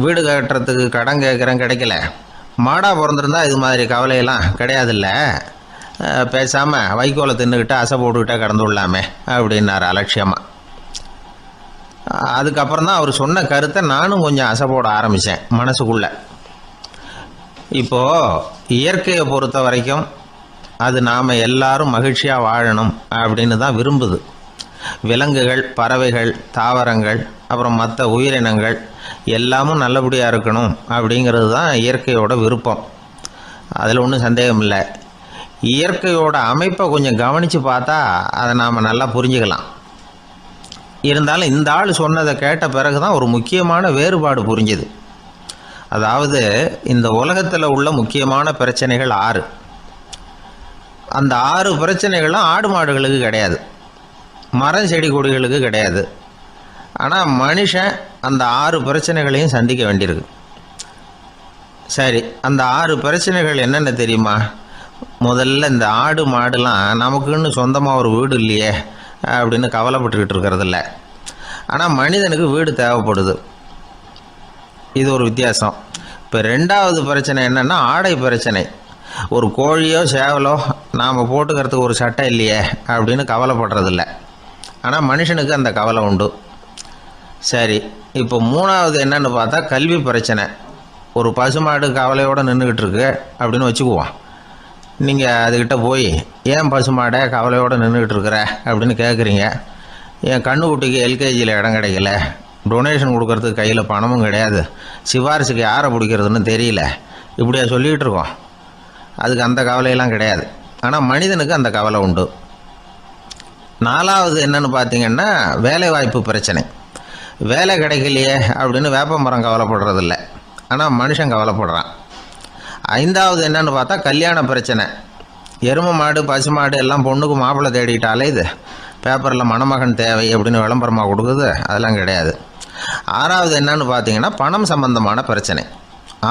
வீடு கட்டுறதுக்கு கடன் கேட்குறேன் கிடைக்கல, மாடாக பிறந்திருந்தா இது மாதிரி கவலையெல்லாம் கிடையாதுல்ல, பேசாமல் வைக்கோலை தின்னுக்கிட்டு அசை போட்டுக்கிட்டே கடந்து விடலாமே அப்படின்னார் அலட்சியமாக. அதுக்கப்புறம் தான் அவர் சொன்ன கருத்தை நானும் கொஞ்சம் அசை போட ஆரம்பித்தேன் மனசுக்குள்ளே. இப்போது இயற்கையை பொறுத்த வரைக்கும் அது நாம் எல்லாரும் மகிழ்ச்சியாக வாழணும் அப்படின்னு தான் விரும்புது. விலங்குகள், பறவைகள், தாவரங்கள், அப்புறம் மற்ற உயிரினங்கள் எல்லாமும் நல்லபடியாக இருக்கணும் அப்படிங்கிறது தான் இயற்கையோட விருப்பம். அதில் ஒன்றும் சந்தேகம் இல்லை. இயற்கையோட அமைப்பை கொஞ்சம் கவனித்து பார்த்தா அதை நாம் நல்லா புரிஞ்சுக்கலாம். இருந்தாலும் இந்த ஆள் சொன்னதை கேட்ட பிறகு தான் ஒரு முக்கியமான வேறுபாடு புரிஞ்சுது. அதாவது இந்த உலகத்தில் உள்ள முக்கியமான பிரச்சனைகள் 6. அந்த 6 பிரச்சனைகளும் ஆடு மாடுகளுக்கு கிடையாது, மரம் செடி கொடிகளுக்கு கிடையாது. ஆனால் மனுஷன் அந்த 6 பிரச்சனைகளையும் சந்திக்க வேண்டியிருக்கு. சரி, அந்த 6 பிரச்சனைகள் என்னென்ன தெரியுமா? முதல்ல இந்த ஆடு மாடுலாம் நமக்குன்னு சொந்தமாக ஒரு வீடு இல்லையே அப்படின்னு கவலைப்பட்டுக்கிட்டு இருக்கிறதில்ல. ஆனால் மனிதனுக்கு வீடு தேவைப்படுது. இது ஒரு வித்தியாசம். இப்போ 2வது பிரச்சனை என்னென்னா ஆடை பிரச்சனை. ஒரு கோழியோ சேவலோ நாம் போட்டுக்கிறதுக்கு ஒரு சட்டை இல்லையே அப்படின்னு கவலைப்படுறதில்ல. ஆனால் மனுஷனுக்கு அந்த கவலை உண்டு. சரி, இப்போ 3வது என்னன்னு பார்த்தா கல்வி பிரச்சனை. ஒரு பசுமாடு கவலையோடு நின்றுக்கிட்டு இருக்கு அப்படின்னு வச்சுக்குவோம். நீங்கள் அதுக்கிட்ட போய் ஏன் பசுமாடை கவலையோடு நின்றுக்கிட்டு இருக்கிற அப்படின்னு கேட்குறீங்க. என் கண்ணுக்குட்டிக்கு எல்கேஜியில் இடம் கிடைக்கல, டொனேஷன் கொடுக்கறதுக்கு கையில் பணமும் கிடையாது, சிபாரிசுக்கு யாரை பிடிக்கிறதுன்னு தெரியல, இப்படியா சொல்லிகிட்டு இருக்கோம். அதுக்கு அந்த கவலையெல்லாம் கிடையாது. ஆனால் மனிதனுக்கு அந்த கவலை உண்டு. 4வது என்னன்னு பார்த்தீங்கன்னா வேலைவாய்ப்பு பிரச்சனை. வேலை கிடைக்கலையே அப்படின்னு வேப்ப மரம் கவலைப்படுறதில்ல, ஆனால் மனுஷன் கவலைப்படுறான். 5வது என்னன்னு பார்த்தா கல்யாண பிரச்சனை. எருமை மாடு பசு மாடு எல்லாம் பொண்ணுக்கு மாப்பிள்ளை தேடிட்டாலே இது பேப்பரில் மணமகன் தேவை அப்படின்னு விளம்பரமாக கொடுக்குது, அதெல்லாம் கிடையாது. 6வது என்னன்னு பார்த்தீங்கன்னா பணம் சம்பந்தமான பிரச்சனை.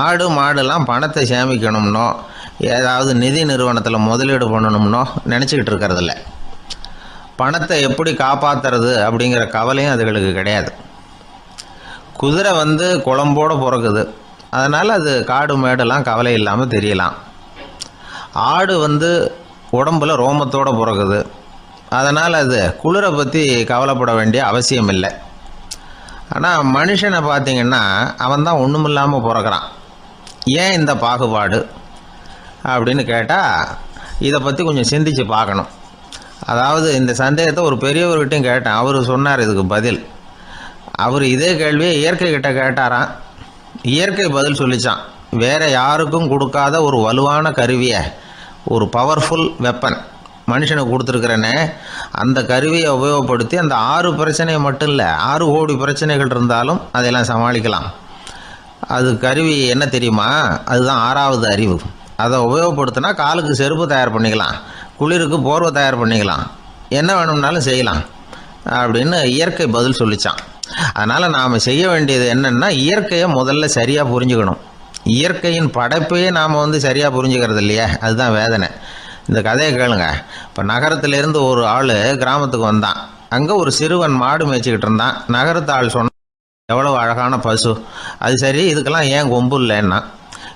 ஆடு மாடுலாம் பணத்தை சேமிக்கணும்னோ ஏதாவது நிதி நிறுவனத்தில் முதலீடு பண்ணணும்னோ நினச்சிக்கிட்டு இருக்கிறதில்ல. பணத்தை எப்படி காப்பாற்றுறது அப்படிங்கிற கவலையும் அதுகளுக்கு கிடையாது. குதிரை வந்து குளம்போடு பிறக்குது, அதனால் அது காடு மேடெல்லாம் கவலை இல்லாமல் தெரியலாம். ஆடு வந்து உடம்புல ரோமத்தோடு பிறக்குது, அதனால் அது குளிரை பற்றி கவலைப்பட வேண்டிய அவசியம் இல்லை. ஆனால் மனுஷனை பார்த்திங்கன்னா அவன் தான் ஒன்றுமில்லாமல் பிறக்கிறான். ஏன் இந்த பாகுபாடு அப்படின்னு கேட்டால் இதை பற்றி கொஞ்சம் சிந்திச்சு பார்க்கணும். அதாவது இந்த சந்தேகத்தை ஒரு பெரியவர்கிட்டையும் கேட்டேன். அவர் சொன்னார் இதுக்கு பதில். அவர் இதே கேள்வியை இயற்கை கிட்ட கேட்டாராம். இயற்கை பதில் சொல்லிச்சான். வேறு யாருக்கும் கொடுக்காத ஒரு வலுவான கருவியை, ஒரு பவர்ஃபுல் வெப்பன் மனுஷனுக்கு கொடுத்துருக்குறேன்னு, அந்த கருவியை உபயோகப்படுத்தி அந்த 6 பிரச்சனையை மட்டும் இல்லை 6 கோடி பிரச்சனைகள் இருந்தாலும் அதையெல்லாம் சமாளிக்கலாம். அது கருவி என்ன தெரியுமா? அதுதான் 6வது அறிவு. அதை உபயோகப்படுத்தினா காலுக்கு செருப்பு தயார் பண்ணிக்கலாம், குளிருக்கு போர்வை தயார் பண்ணிக்கலாம், என்ன வேணும்னாலும் செய்யலாம் அப்படின்னு இயற்கை பதில் சொல்லிச்சான். அதனால் நாம் செய்ய வேண்டியது என்னென்னா இயற்கையை முதல்ல சரியாக புரிஞ்சுக்கணும். இயற்கையின் படைப்பையே நாம் வந்து சரியாக புரிஞ்சுக்கிறது இல்லையா, அதுதான் வேதனை. இந்த கதையை கேளுங்க. இப்போ நகரத்திலேருந்து ஒரு ஆள் கிராமத்துக்கு வந்தான். அங்கே ஒரு சிறுவன் மாடு மேய்ச்சிக்கிட்டு இருந்தான். நகரத்து ஆள் சொன்னான், எவ்வளோ அழகான பசு. அது சரி, இதுக்கெல்லாம் ஏன் கொம்பு இல்லைன்னா?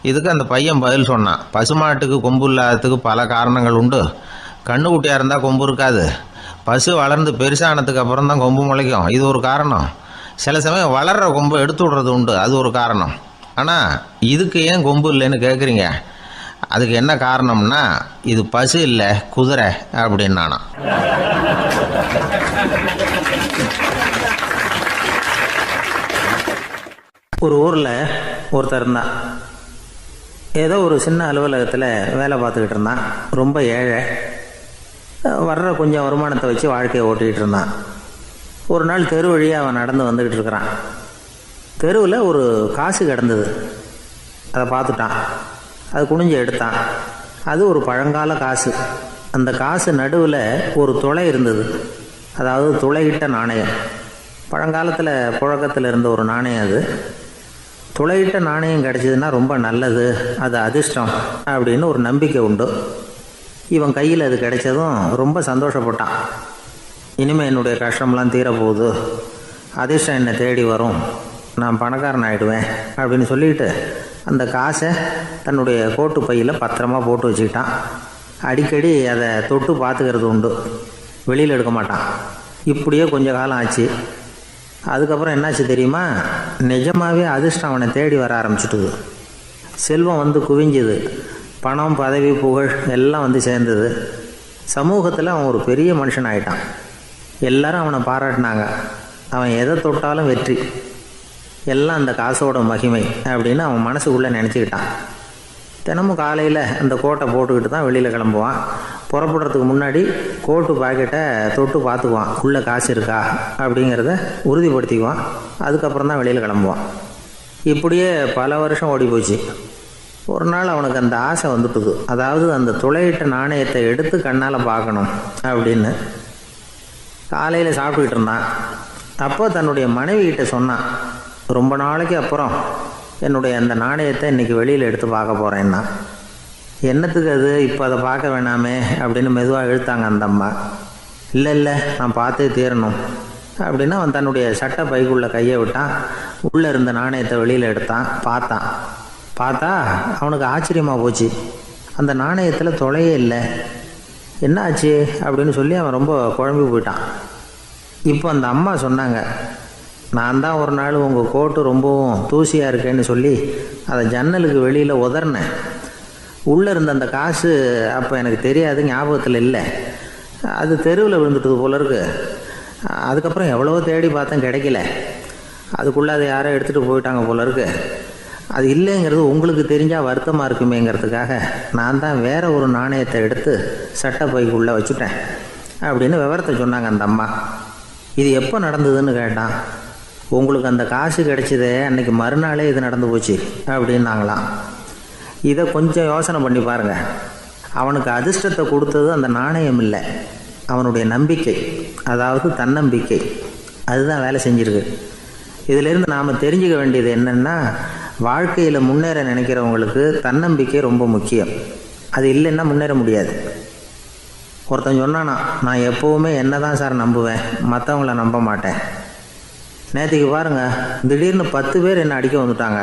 இதுக்கு அந்த பையன் பதில் சொன்னான். பசுமாட்டுக்கு கொம்பு இல்லாததுக்கு பல காரணங்கள் உண்டு. கண்ணுக்குட்டியாக இருந்தால் கொம்பு இருக்காது. பசு வளர்ந்து பெருசானதுக்கு அப்புறம் தான் கொம்பு முளைக்கும், இது ஒரு காரணம். சில சமயம் வளர்கிற கொம்பை எடுத்து விடுறது உண்டு, அது ஒரு காரணம். ஆனால் இதுக்கு ஏன் கொம்பு இல்லைன்னு கேட்குறீங்க? அதுக்கு என்ன காரணம்னா, இது பசு இல்லை, குதிரை அப்படின்னானா. ஒரு ஊரில் ஒருத்தர் இருந்தான். ஏதோ ஒரு சின்ன அலுவலகத்தில் வேலை பார்த்துக்கிட்டு இருந்தான். ரொம்ப ஏழை. வர்ற கொஞ்சம் வருமானத்தை வச்சு வாழ்க்கையை ஓட்டிகிட்டு இருந்தான். ஒரு நாள் தெரு வழியாக அவன் நடந்து வந்துக்கிட்டு இருக்கிறான். தெருவில் ஒரு காசு கிடந்தது. அதை பார்த்துட்டான். அது குனிஞ்சு எடுத்தான். அது ஒரு பழங்கால காசு. அந்த காசு நடுவில் ஒரு துளை இருந்தது. அதாவது துளையிட்ட நாணயம். பழங்காலத்தில் புழக்கத்தில் இருந்த ஒரு நாணயம் அது. துளையிட்ட நாணயம் கிடச்சிதுன்னா ரொம்ப நல்லது, அது அதிர்ஷ்டம் அப்படின்னு ஒரு நம்பிக்கை உண்டு. இவன் கையில் அது கிடைச்சதும் ரொம்ப சந்தோஷப்பட்டான். இனிமேல் என்னுடைய கஷ்டம்லாம் தீரப்போகுது, அதிர்ஷ்டம் என்னை தேடி வரும், நான் பணக்காரன் ஆகிடுவேன் அப்படின்னு சொல்லிட்டு அந்த காசை தன்னுடைய கோட்டு பையில் பத்திரமா போட்டு வச்சுக்கிட்டான். அடிக்கடி அதை தொட்டு பார்த்துக்கிறது உண்டு, வெளியில் எடுக்க மாட்டான். இப்படியே கொஞ்ச காலம் ஆச்சு. அதுக்கப்புறம் என்னாச்சு தெரியுமா? நிஜமாகவே அதிர்ஷ்டம் அவனை தேடி வர ஆரம்பிச்சுட்டுது. செல்வம் வந்து குவிஞ்சுது. பணம், பதவி, புகழ் எல்லாம் வந்து சேர்ந்தது. சமூகத்தில் அவன் ஒரு பெரிய மனுஷன் ஆகிட்டான். எல்லாரும் அவனை பாராட்டினாங்க. அவன் எதை தொட்டாலும் வெற்றி, எல்லாம் அந்த காசோட மகிமை அப்படின்னு அவன் மனசுக்குள்ளே நினச்சிக்கிட்டான். தினமும் காலையில் அந்த கோட்டை போட்டுக்கிட்டு தான் வெளியில் கிளம்புவான். புறப்படுறதுக்கு முன்னாடி கோட்டு பாக்கெட்டை தொட்டு பார்த்துக்குவான், உள்ளே காசு இருக்கா அப்படிங்கிறத உறுதிப்படுத்திக்குவான். அதுக்கப்புறம் தான் வெளியில் கிளம்புவான். இப்படியே பல வருஷம் ஓடி போச்சு. ஒரு நாள் அவனுக்கு அந்த ஆசை வந்துட்டுது. அதாவது அந்த துளையிட்ட நாணயத்தை எடுத்து கண்ணால் பார்க்கணும் அப்படின்னு. காலையில் சாப்பிட்டுக்கிட்டு இருந்தான். அப்போ தன்னுடைய மனைவிகிட்ட சொன்னான், ரொம்ப நாளைக்கு அப்புறம் என்னுடைய அந்த நாணயத்தை இன்றைக்கி வெளியில் எடுத்து பார்க்க போகிறேன்னா. என்னத்துக்கு அது, இப்போ அதை பார்க்க வேணாமே அப்படின்னு மெதுவாக இழுத்தாங்க அந்த அம்மா. இல்லை நான் பார்த்தே தீரணும் அப்படின்னு அவன் தன்னுடைய சட்டை பைக்குள்ளே கையை விட்டான். உள்ளே இருந்த நாணயத்தை வெளியில் எடுத்தான். பார்த்தா அவனுக்கு ஆச்சரியமாக போச்சு. அந்த நாணயத்தில் துளையே இல்லை. என்ன ஆச்சு அப்படின்னு சொல்லி அவன் ரொம்ப குழம்பி போயிட்டான். இப்போ அந்த அம்மா சொன்னாங்க, நான் தான் ஒரு நாள் உங்கள் கோட்டு ரொம்பவும் தூசியாக இருக்கேன்னு சொல்லி அதை ஜன்னலுக்கு வெளியில் உதறினேன். உள்ளே இருந்த அந்த காசு அப்போ எனக்கு தெரியாது, ஞாபகத்தில் இல்லை. அது தெருவில் விழுந்துட்டது போல இருக்கு. அதுக்கப்புறம் எவ்வளவோ தேடி பார்த்தேன், கிடைக்கல. அதுக்குள்ளே அதை யாரோ எடுத்துகிட்டு போயிட்டாங்க போல இருக்கு. அது இல்லைங்கிறது உங்களுக்கு தெரிஞ்சால் வருத்தமாக இருக்குமேங்கிறதுக்காக நான் தான் வேற ஒரு நாணயத்தை எடுத்து சட்டை பைக்குள்ளே வச்சுட்டேன் அப்படின்னு விவரத்தை சொன்னாங்க அந்த அம்மா. இது எப்போ நடந்ததுன்னு கேட்டான். உங்களுக்கு அந்த காசு கிடைச்சதே அன்னைக்கு மறுநாளே இது நடந்து போச்சு அப்படின்னாங்களாம். இதை கொஞ்சம் யோசனை பண்ணி பாருங்கள். அவனுக்கு அதிர்ஷ்டத்தை கொடுத்தது அந்த நாணயம் இல்லை, அவனுடைய நம்பிக்கை, அதாவது தன்னம்பிக்கை. அதுதான் வேலை செஞ்சிருக்கு. இதிலிருந்து நாம் தெரிஞ்சுக்க வேண்டியது என்னென்னா, வாழ்க்கையில் முன்னேற நினைக்கிறவங்களுக்கு தன்னம்பிக்கை ரொம்ப முக்கியம். அது இல்லைன்னா முன்னேற முடியாது. ஒருத்தன் சொன்னானா, நான் எப்போவுமே என்ன தான் சார் நம்புவேன், மற்றவங்கள நம்ப மாட்டேன். நேற்றுக்கு பாருங்கள், திடீர்னு 10 பேர் என்னை அடிக்க வந்துட்டாங்க,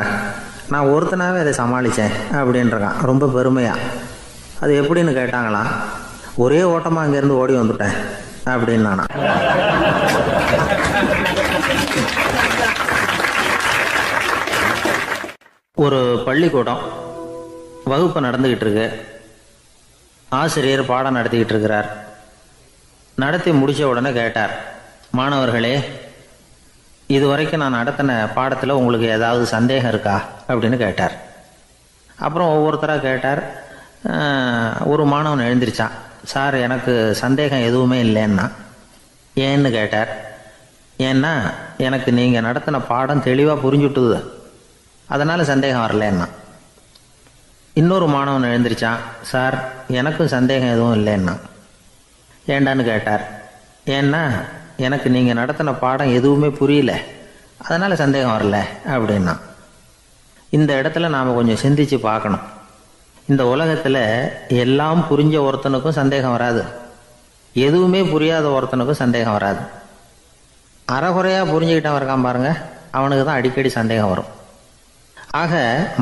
நான் ஒருத்தனாகவே அதை சமாளித்தேன் அப்படின்றான் ரொம்ப பெருமையாக. அது எப்படின்னு கேட்டாங்களாம். ஒரே ஓட்டமாக அங்கேருந்து ஓடி வந்துட்டேன் அப்படின்னு நானா. ஒரு பள்ளிக்கூடம் வகுப்பு நடந்துக்கிட்டு இருக்கு. ஆசிரியர் பாடம் நடத்திக்கிட்டு இருக்கிறார். நடத்தி முடித்த உடனே கேட்டார், மாணவர்களே, இதுவரைக்கும் நான் நடத்தின பாடத்தில் உங்களுக்கு ஏதாவது சந்தேகம் இருக்கா அப்படின்னு கேட்டார். அப்புறம் ஒவ்வொருத்தராக கேட்டார். ஒரு மாணவன் எழுந்திரிச்சான். சார், எனக்கு சந்தேகம் எதுவுமே இல்லைன்னா. ஏன்னு கேட்டார். ஏன்னா எனக்கு நீங்கள் நடத்தின பாடம் தெளிவாக புரிஞ்சுட்டுது, அதனால் சந்தேகம் வரலன்னா. இன்னொரு மாணவன் எழுந்திரிச்சான். சார், எனக்கும் சந்தேகம் எதுவும் இல்லைன்னா. ஏண்டான்னு கேட்டார். ஏன்னா எனக்கு நீங்கள் நடத்தின பாடம் எதுவுமே புரியல, அதனால் சந்தேகம் வரல அப்படின்னா. இந்த இடத்துல நாம் கொஞ்சம் சிந்திச்சு பார்க்கணும். இந்த உலகத்தில் எல்லாம் புரிஞ்ச ஒருத்தனுக்கும் சந்தேகம் வராது, எதுவுமே புரியாத ஒருத்தனுக்கும் சந்தேகம் வராது. அறகுறையாக புரிஞ்சுக்கிட்டவன் இருக்கான் பாருங்க, அவனுக்கு தான் அடிக்கடி சந்தேகம் வரும். ஆக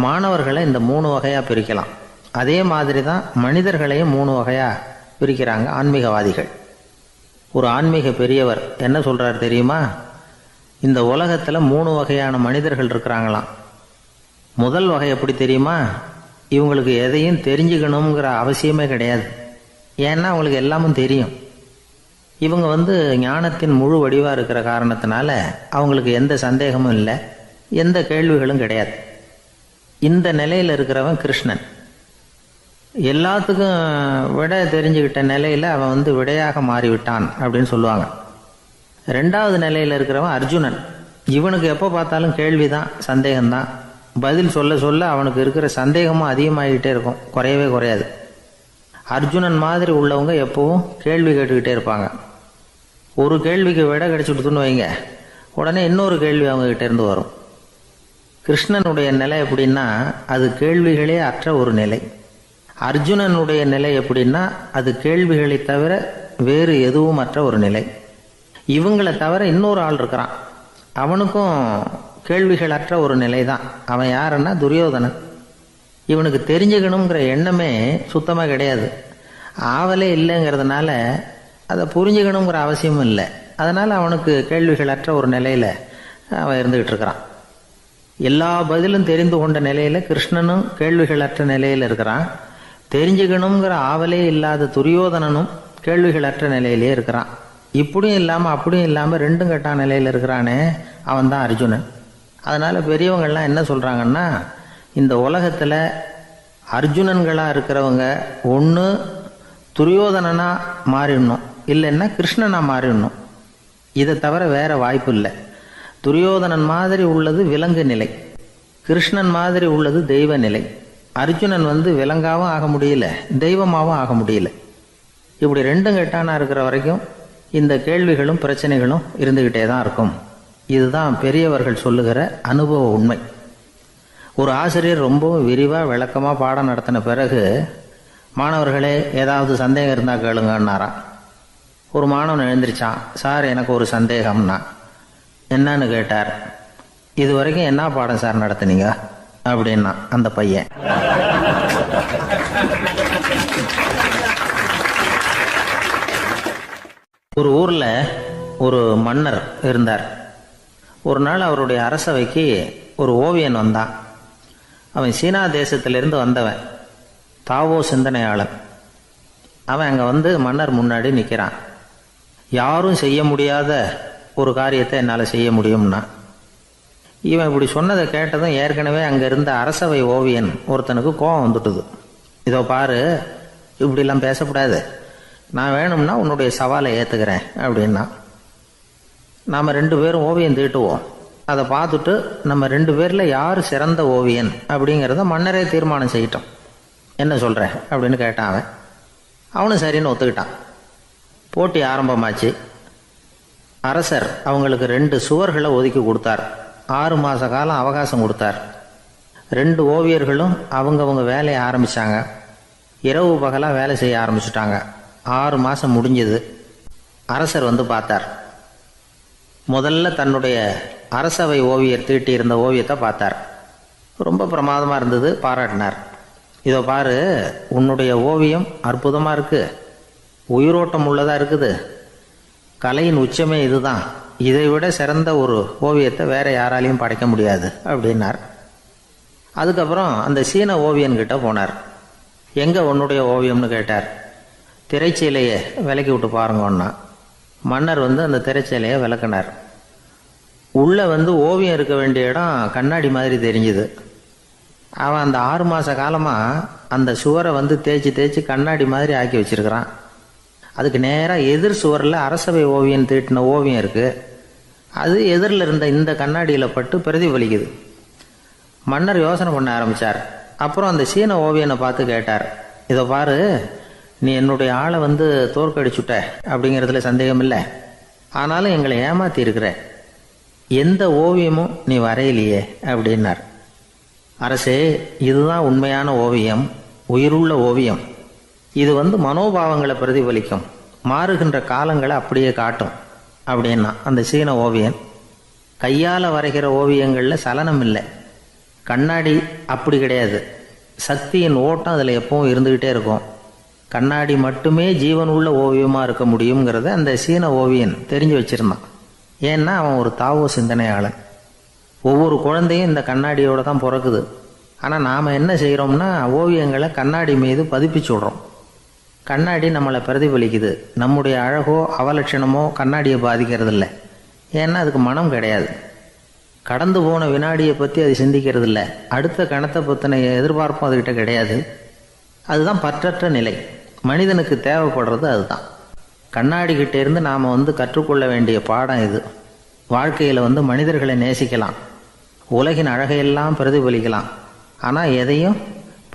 மாணவர்களை இந்த 3 வகையாக பிரிக்கலாம். அதே மாதிரி தான் மனிதர்களையும் 3 வகையாக பிரிக்கிறாங்க ஆன்மீகவாதிகள். ஒரு ஆன்மீக பெரியவர் என்ன சொல்கிறார் தெரியுமா? இந்த உலகத்தில் 3 வகையான மனிதர்கள் இருக்கிறாங்களாம். முதல் வகை எப்படி தெரியுமா? இவங்களுக்கு எதையும் தெரிஞ்சுக்கணுங்கிற அவசியமே கிடையாது. ஏன்னா அவங்களுக்கு எல்லாமும் தெரியும். இவங்க ஞானத்தின் முழு வடிவாக இருக்கிற காரணத்தினால அவங்களுக்கு எந்த சந்தேகமும் இல்லை, எந்த கேள்விகளும் கிடையாது. இந்த நிலையில் இருக்கிறவன் கிருஷ்ணன். எல்லாத்துக்கும் விட தெரிஞ்சுக்கிட்ட நிலையில் அவன் விடையாக மாறிவிட்டான் அப்படின்னு சொல்லுவாங்க. 2வது நிலையில் இருக்கிறவன் அர்ஜுனன். இவனுக்கு எப்போ பார்த்தாலும் கேள்விதான், சந்தேகம்தான். பதில் சொல்ல சொல்ல அவனுக்கு இருக்கிற சந்தேகமும் அதிகமாகிக்கிட்டே இருக்கும், குறையவே குறையாது. அர்ஜுனன் மாதிரி உள்ளவங்க எப்பவும் கேள்வி கேட்டுக்கிட்டே இருப்பாங்க. ஒரு கேள்விக்கு விட கிடைச்சிடுத்துன்னு வைங்க, உடனே இன்னொரு கேள்வி அவங்ககிட்ட இருந்து வரும். கிருஷ்ணனுடைய நிலை எப்படின்னா அது கேள்விகளே அற்ற ஒரு நிலை. அர்ஜுனனுடைய நிலை எப்படின்னா அது கேள்விகளை தவிர வேறு எதுவும் அற்ற ஒரு நிலை. இவங்களை தவிர இன்னொரு ஆள் இருக்கிறான், அவனுக்கும் கேள்விகள் அற்ற ஒரு நிலை தான். அவன் யாருன்னா துரியோதனன். இவனுக்கு தெரிஞ்சுக்கணுங்கிற எண்ணமே சுத்தமாக கிடையாது. ஆவலே இல்லைங்கிறதுனால அதை புரிஞ்சுக்கணுங்கிற அவசியமும் இல்லை. அதனால் அவனுக்கு கேள்விகள் அற்ற ஒரு நிலையில் அவன் இருந்துகிட்டு இருக்கிறான். எல்லா பதிலும் தெரிந்து கொண்ட நிலையில் கிருஷ்ணனும் கேள்விகள் அற்ற நிலையில் இருக்கிறான். தெரிஞ்சுக்கணுங்கிற ஆவலே இல்லாத துரியோதனனும் கேள்விகள் அற்ற நிலையிலே இருக்கிறான். இப்படியும் இல்லாமல் அப்படியும் இல்லாமல் 2ம் கெட்ட நிலையில் இருக்கிறானே, அவன் தான் அர்ஜுனன். அதனால் பெரியவங்கள்லாம் என்ன சொல்கிறாங்கன்னா, இந்த உலகத்தில் அர்ஜுனன்களாக இருக்கிறவங்க ஒன்று துரியோதனனாக மாறிடணும், இல்லைன்னா கிருஷ்ணனாக மாறிடணும். இதை தவிர வேற வாய்ப்பு இல்லை. துரியோதனன் மாதிரி உள்ளது விலங்கு நிலை, கிருஷ்ணன் மாதிரி உள்ளது தெய்வ நிலை. அர்ஜுனன் விலங்காவும் ஆக முடியல, தெய்வமாகவும் ஆக முடியல. இப்படி 2ம் கெட்டானா இருக்கிற வரைக்கும் இந்த கேள்விகளும் பிரச்சனைகளும் இருந்துக்கிட்டே தான் இருக்கும். இதுதான் பெரியவர்கள் சொல்லுகிற அனுபவ உண்மை. ஒரு ஆசிரியர் ரொம்பவும் விரிவாக விளக்கமாக பாடம் நடத்தின பிறகு, மாணவர்களே ஏதாவது சந்தேகம் இருந்தால் கேளுங்கன்னாராம். ஒரு மாணவன் எழுந்திரிச்சான். சார், எனக்கு ஒரு சந்தேகம்னா. என்னன்னு கேட்டார். இது வரைக்கும் என்ன பாடம் சார் நடத்துனீங்க அப்படின்னா அந்த பையன். ஒரு ஊரில் ஒரு மன்னர் இருந்தார். ஒரு நாள் அவருடைய அரசவைக்கு ஒரு ஓவியன் வந்தான். அவன் சீனா தேசத்திலிருந்து வந்தவன், தாவோ சிந்தனையாளன். அவன் அங்கே மன்னர் முன்னாடி நிற்கிறான். யாரும் செய்ய முடியாத ஒரு காரியத்தை என்னால் செய்ய முடியும்னா. இவன் இப்படி சொன்னதை கேட்டதும் ஏற்கனவே அங்கே இருந்த அரசவை ஓவியன் ஒருத்தனுக்கு கோபம் வந்துட்டுது. இதோ பாரு, இப்படிலாம் பேசக்கூடாது, நான் வேணும்னா உன்னுடைய சவாலை ஏற்றுக்கிறேன் அப்படின்னா. நாம் 2 பேரும் ஓவியம் தீட்டுவோம், அதை பார்த்துட்டு நம்ம 2 பேரில் யார் சிறந்த ஓவியன் அப்படிங்கிறத மன்னரே தீர்மானம் செய்யட்டும், என்ன சொல்கிற அப்படின்னு கேட்டான் அவன். அவனும் சரின்னு ஒத்துக்கிட்டான். போட்டி ஆரம்பமாச்சு. அரசர் அவங்களுக்கு 2 சுவர்களை ஒதுக்கி கொடுத்தார். 6 மாத காலம் அவகாசம் கொடுத்தார். 2 ஓவியர்களும் அவங்கவுங்க வேலையை ஆரம்பித்தாங்க. இரவு பகலாக வேலை செய்ய ஆரம்பிச்சுட்டாங்க. 6 மாதம் முடிஞ்சது. அரசர் பார்த்தார். முதல்ல தன்னுடைய அரசவை ஓவியர் தீட்டியிருந்த ஓவியத்தை பார்த்தார். ரொம்ப பிரமாதமாக இருந்தது, பாராட்டினார். இதோ பாரு, உன்னுடைய ஓவியம் அற்புதமாக இருக்குது, உயிரோட்டம் உள்ளதாக இருக்குது, கலையின் உச்சமே இதுதான், இதை விட சிறந்த ஒரு ஓவியத்தை வேற யாராலையும் படைக்க முடியாது அப்படின்னார். அதுக்கப்புறம் அந்த சீன ஓவியன்கிட்ட போனார். எங்கே உன்னுடைய ஓவியம்னு கேட்டார். திரைச்சீலையை விலக்கி விட்டு பாருங்கன்னா. மன்னர் அந்த திரைச்சீலையை விளக்குனார். உள்ளே ஓவியம் இருக்க வேண்டிய இடம் கண்ணாடி மாதிரி தெரிஞ்சுது. அவன் அந்த 6 மாத காலமாக அந்த சுவரை தேய்ச்சி தேய்ச்சி கண்ணாடி மாதிரி ஆக்கி வச்சிருக்கிறான். அதுக்கு நேராக எதிர் சுவரில் அரசவை ஓவியன் தீட்டின ஓவியம் இருக்குது. அது எதிரில் இருந்த இந்த கண்ணாடியில் பட்டு பிரதிபலிக்குது. மன்னர் யோசனை பண்ண ஆரம்பித்தார். அப்புறம் அந்த சீன ஓவியனை பார்த்து கேட்டார். இதை பாரு, நீ என்னுடைய ஆளை தோற்கடிச்சுட்ட அப்படிங்கிறதுல சந்தேகம் இல்லை, ஆனாலும் எங்களை ஏமாற்றி இருக்கிற, எந்த ஓவியமும் நீ வரையிலையே அப்படின்னார். அரசே, இதுதான் உண்மையான ஓவியம், உயிருள்ள ஓவியம். இது மனோபாவங்களை பிரதிபலிக்கும், மாறுகின்ற காலங்களை அப்படியே காட்டும் அப்படின்னா அந்த சீன ஓவியன். கையால் வரைகிற ஓவியங்களில் சலனம் இல்லை. கண்ணாடி அப்படி கிடையாது. சக்தியின் ஓட்டம் அதில் எப்பவும் இருந்துக்கிட்டே இருக்கும். கண்ணாடி மட்டுமே ஜீவன் உள்ள ஓவியமாக இருக்க முடியுங்கிறத அந்த சீன ஓவியன் தெரிஞ்சு வச்சுருந்தான். ஏன்னா அவன் ஒரு தாவோ சிந்தனையாளன். ஒவ்வொரு குழந்தையும் இந்த கண்ணாடியோடு தான் பிறக்குது. ஆனால் நாம் என்ன செய்கிறோம்னா ஓவியங்களை கண்ணாடி மீது பதிப்பிச்சு விடுறோம். கண்ணாடி நம்மளை பிரதிபலிக்குது. நம்முடைய அழகோ அவலட்சணமோ கண்ணாடியை பாதிக்கிறதில்ல. ஏன்னா அதுக்கு மனம் கிடையாது. கடந்து போன வினாடியை பற்றி அது சிந்திக்கிறது இல்லை. அடுத்த கணத்தை பற்றின எதிர்பார்ப்பும் அதுக்கிட்ட கிடையாது. அதுதான் பற்றற்ற நிலை. மனிதனுக்கு தேவைப்படுறது அதுதான். கண்ணாடிக்கிட்ட இருந்து நாம் கற்றுக்கொள்ள வேண்டிய பாடம் இது. வாழ்க்கையில் மனிதர்களை நேசிக்கலாம், உலகின் அழகையெல்லாம் பிரதிபலிக்கலாம், ஆனால் எதையும்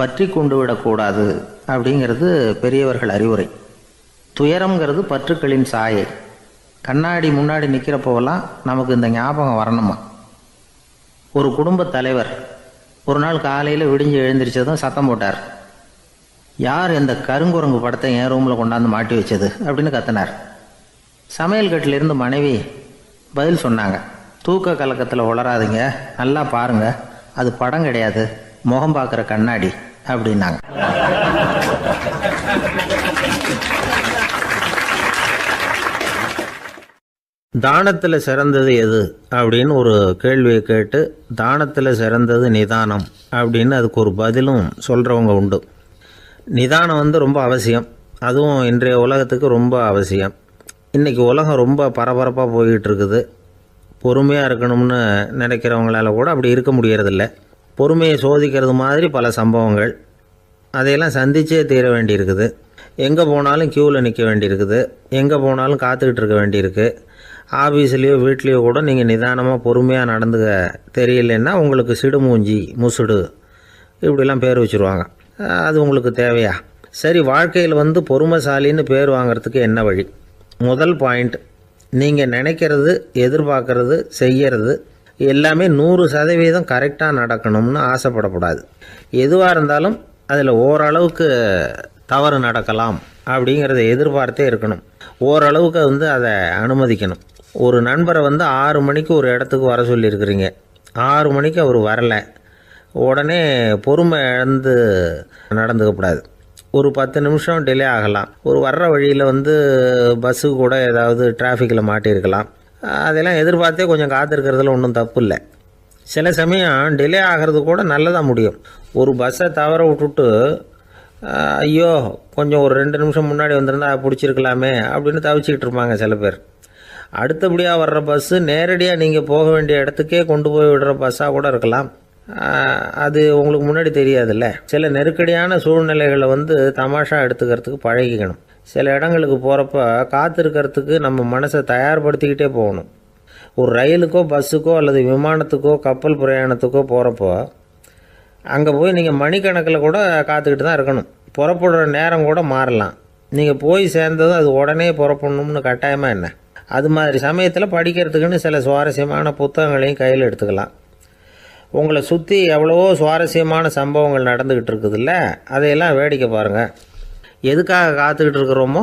பற்றி கொண்டு விடக்கூடாது அப்படிங்கிறது பெரியவர்கள் அறிவுரை. துயரம்ங்கிறது பற்றுக்களின் சாயை. கண்ணாடி முன்னாடி நிற்கிறப்போவெல்லாம் நமக்கு இந்த ஞாபகம் வரணுமா. ஒரு குடும்ப தலைவர் ஒரு நாள் காலையில் விடிஞ்சு எழுந்திரிச்சதும் சத்தம் போட்டார். யார் இந்த கருங்குரங்கு படத்தை என் ரூமில் கொண்டாந்து மாட்டி வச்சது அப்படின்னு கத்தினார். சமையல் கட்டிலிருந்து மனைவி பதில் சொன்னாங்க. தூக்க கலக்கத்தில் உளராதிங்க, நல்லா பாருங்க, அது படம் கிடையாது, முகம் பார்க்குற கண்ணாடி அப்படின்னாங்க. தானத்தில் சிறந்தது எது அப்படின்னு ஒரு கேள்வியை கேட்டு தானத்தில் சிறந்தது நிதானம் அப்படின்னு அதுக்கு ஒரு பதிலும் சொல்கிறவங்க உண்டு. நிதானம் ரொம்ப அவசியம். அதுவும் இன்றைய உலகத்துக்கு ரொம்ப அவசியம். இன்றைக்கி உலகம் ரொம்ப பரபரப்பாக போய்கிட்டு இருக்குது. பொறுமையாக இருக்கணும்னு நினைக்கிறவங்களால கூட அப்படி இருக்க முடியறதில்ல. பொறுமையை சோதிக்கிறது மாதிரி பல சம்பவங்கள். அதையெல்லாம் சந்திச்சே தீர வேண்டியிருக்குது. எங்கே போனாலும் க்யூவில் நிற்க வேண்டியிருக்குது. எங்கே போனாலும் காத்துக்கிட்டு இருக்க வேண்டியிருக்கு. ஆஃபீஸ்லேயோ வீட்லேயோ கூட நீங்கள் நிதானமாக பொறுமையாக நடந்துக்க தெரியலன்னா உங்களுக்கு சிடுமூஞ்சி, முசுடு இப்படிலாம் பேர் வச்சுருவாங்க. அது உங்களுக்கு தேவையா? சரி, வாழ்க்கையில் பொறுமைசாலின்னு பேர் வாங்கிறதுக்கு என்ன வழி? முதல் பாயிண்ட், நீங்கள் நினைக்கிறது, எதிர்பார்க்கறது, செய்கிறது எல்லாமே 100% கரெக்டாக நடக்கணும்னு ஆசைப்படக்கூடாது. எதுவாக இருந்தாலும் அதில் ஓரளவுக்கு தவறு நடக்கலாம் அப்படிங்கிறத எதிர்பார்த்தே இருக்கணும். ஓரளவுக்கு அதை அனுமதிக்கணும். ஒரு நண்பரை 6 மணிக்கு ஒரு இடத்துக்கு வர சொல்லியிருக்கிறீங்க. 6 மணிக்கு அவர் வரலை. உடனே பொறுமை இழந்து நடந்துக்கக்கூடாது. ஒரு 10 நிமிஷம் டிலே ஆகலாம். ஒரு வர்ற வழியில் பஸ்ஸு கூட ஏதாவது டிராஃபிக்கில் மாட்டியிருக்கலாம். அதெல்லாம் எதிர்பார்த்தே கொஞ்சம் காத்திருக்கிறதுல ஒன்றும் தப்பு இல்லை. சில சமயம் டிலே ஆகிறது கூட நல்லதாக முடியும். ஒரு பஸ்ஸை தவற விட்டுட்டு ஐயோ கொஞ்சம் ஒரு 2 நிமிஷம் முன்னாடி வந்திருந்தா பிடிச்சிருக்கலாமே அப்படின்னு தவிச்சிக்கிட்டு இருப்பாங்க சில பேர். அடுத்தபடியாக வர்ற பஸ்ஸு நேரடியாக நீங்கள் போக வேண்டிய இடத்துக்கே கொண்டு போய் விடுற பஸ்ஸாக கூட இருக்கலாம். அது உங்களுக்கு முன்னாடி தெரியாதுல்ல. சில நெருக்கடியான சூழ்நிலைகளை தமாஷா எடுத்துக்கிறதுக்கு பழகிக்கணும். சில இடங்களுக்கு போகிறப்ப காத்திருக்கிறதுக்கு நம்ம மனசை தயார்படுத்திக்கிட்டே போகணும். ஒரு ரயிலுக்கோ பஸ்ஸுக்கோ அல்லது விமானத்துக்கோ கப்பல் பிரயாணத்துக்கோ போகிறப்போ அங்கே போய் நீங்கள் மணிக்கணக்கில் கூட காத்துக்கிட்டு தான் இருக்கணும். புறப்படுற நேரம் கூட மாறலாம். நீங்கள் போய் சேர்ந்ததும் அது உடனே புறப்படணும்னு கட்டாயமாக என்ன? அது மாதிரி சமயத்தில் படிக்கிறதுக்குன்னு சில சுவாரஸ்யமான புத்தகங்களையும் கையில் எடுத்துக்கலாம். உங்களை சுற்றி எவ்வளவோ சுவாரஸ்யமான சம்பவங்கள் நடந்துக்கிட்டு இருக்குதுல்ல, அதையெல்லாம் வேடிக்கை பாருங்கள். எதுக்காக காத்துக்கிட்டு இருக்கிறோமோ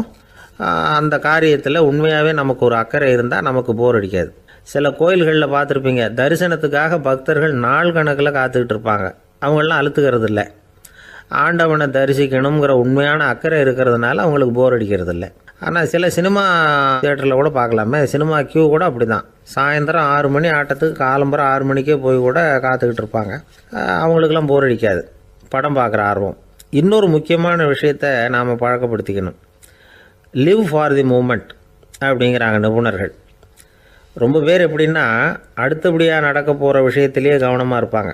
அந்த காரியத்தில் உண்மையாகவே நமக்கு ஒரு அக்கறை இருந்தால் நமக்கு போர் அடிக்காது. சில கோயில்களில் பார்த்துருப்பீங்க, தரிசனத்துக்காக பக்தர்கள் நாள் கணக்கில் காத்துக்கிட்டு இருப்பாங்க. அவங்களெலாம் அழுத்துக்கிறது இல்லை. ஆண்டவனை தரிசிக்கணுங்கிற உண்மையான அக்கறை இருக்கிறதுனால அவங்களுக்கு போர் அடிக்கிறது இல்லை. ஆனால் சில சினிமா தியேட்டரில் கூட பார்க்கலாமே, சினிமா கியூ கூட அப்படி தான். சாயந்தரம் 6 மணி ஆட்டத்துக்கு காலம்பரம் 6 மணிக்கே போய் கூட காத்துக்கிட்டு இருப்பாங்க. அவங்களுக்கெல்லாம் போர் அடிக்காது. படம் பார்க்குற ஆர்வம். இன்னொரு முக்கியமான விஷயத்தை நாம் பழக்கப்படுத்திக்கணும். லிவ் ஃபார் தி மூமெண்ட் அப்படிங்கிறாங்க நிபுணர்கள். ரொம்ப பேர் எப்படின்னா அடுத்தபடியாக நடக்க போகிற விஷயத்திலேயே கவனமாக இருப்பாங்க.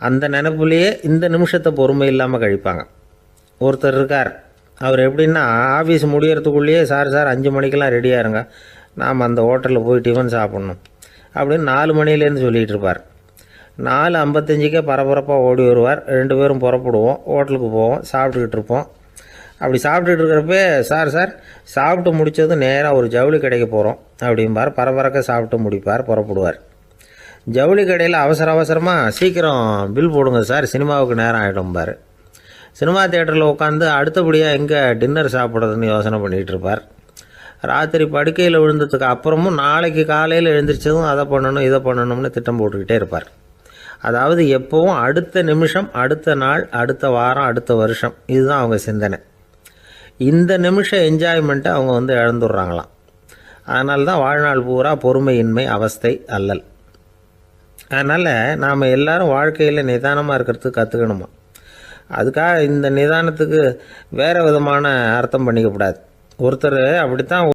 அந்த நினைப்புலேயே இந்த நிமிஷத்தை பொறுமை இல்லாமல் கழிப்பாங்க. ஒருத்தர் இருக்கார், அவர் எப்படின்னா ஆஃபீஸ் முடியறதுக்குள்ளேயே சார் 5 மணிக்கெல்லாம் ரெடியாக இருங்க, நாம் அந்த ஹோட்டலில் போய் டிஃபன் சாப்பிட்ணும் அப்படின்னு 4 மணிலேருந்து சொல்லிகிட்டு இருப்பார். 4:55 பரபரப்பாக ஓடி வருவார். 2 பேரும் புறப்படுவோம், ஹோட்டலுக்கு போவோம், சாப்பிட்டுக்கிட்டு இருப்போம். அப்படி சாப்பிட்டுட்டு இருக்கிறப்பே சார் சாப்பிட்டு முடித்ததும் நேராக ஒரு ஜவுளி கடைக்கு போகிறோம் அப்படிம்பார். பரபரக்க சாப்பிட்டு முடிப்பார், புறப்படுவார். ஜவுளி கடையில் அவசரமாக சீக்கிரம் பில் போடுங்க சார், சினிமாவுக்கு நேரம் ஆகிடும்பார். சினிமா தியேட்டரில் உட்காந்து அடுத்தபடியாக எங்கே டின்னர் சாப்பிட்றதுன்னு யோசனை பண்ணிகிட்டு இருப்பார். ராத்திரி படுக்கையில் விழுந்ததுக்கு அப்புறமும் நாளைக்கு காலையில் எழுந்திரிச்சதும் அதை பண்ணணும் இதை பண்ணணும்னு திட்டம் போட்டுக்கிட்டே இருப்பார். அதாவது எப்போவும் அடுத்த நிமிஷம், அடுத்த நாள், அடுத்த வாரம், அடுத்த வருஷம், இதுதான் அவங்க சிந்தனை. இந்த நிமிஷம் என்ஜாய்மெண்ட்டை அவங்க இழந்துடுறாங்களாம். அதனால தான் வாழ்நாள் பூரா பொறுமையின்மை, அவஸ்தை, அல்லல். அதனால் நாம் எல்லோரும் வாழ்க்கையில் நிதானமாக இருக்கிறதுக்கு கற்றுக்கணுமா. அதுக்காக இந்த நிதானத்துக்கு வேறு விதமான அர்த்தம் பண்ணிக்கக்கூடாது. ஒருத்தர் அப்படித்தான்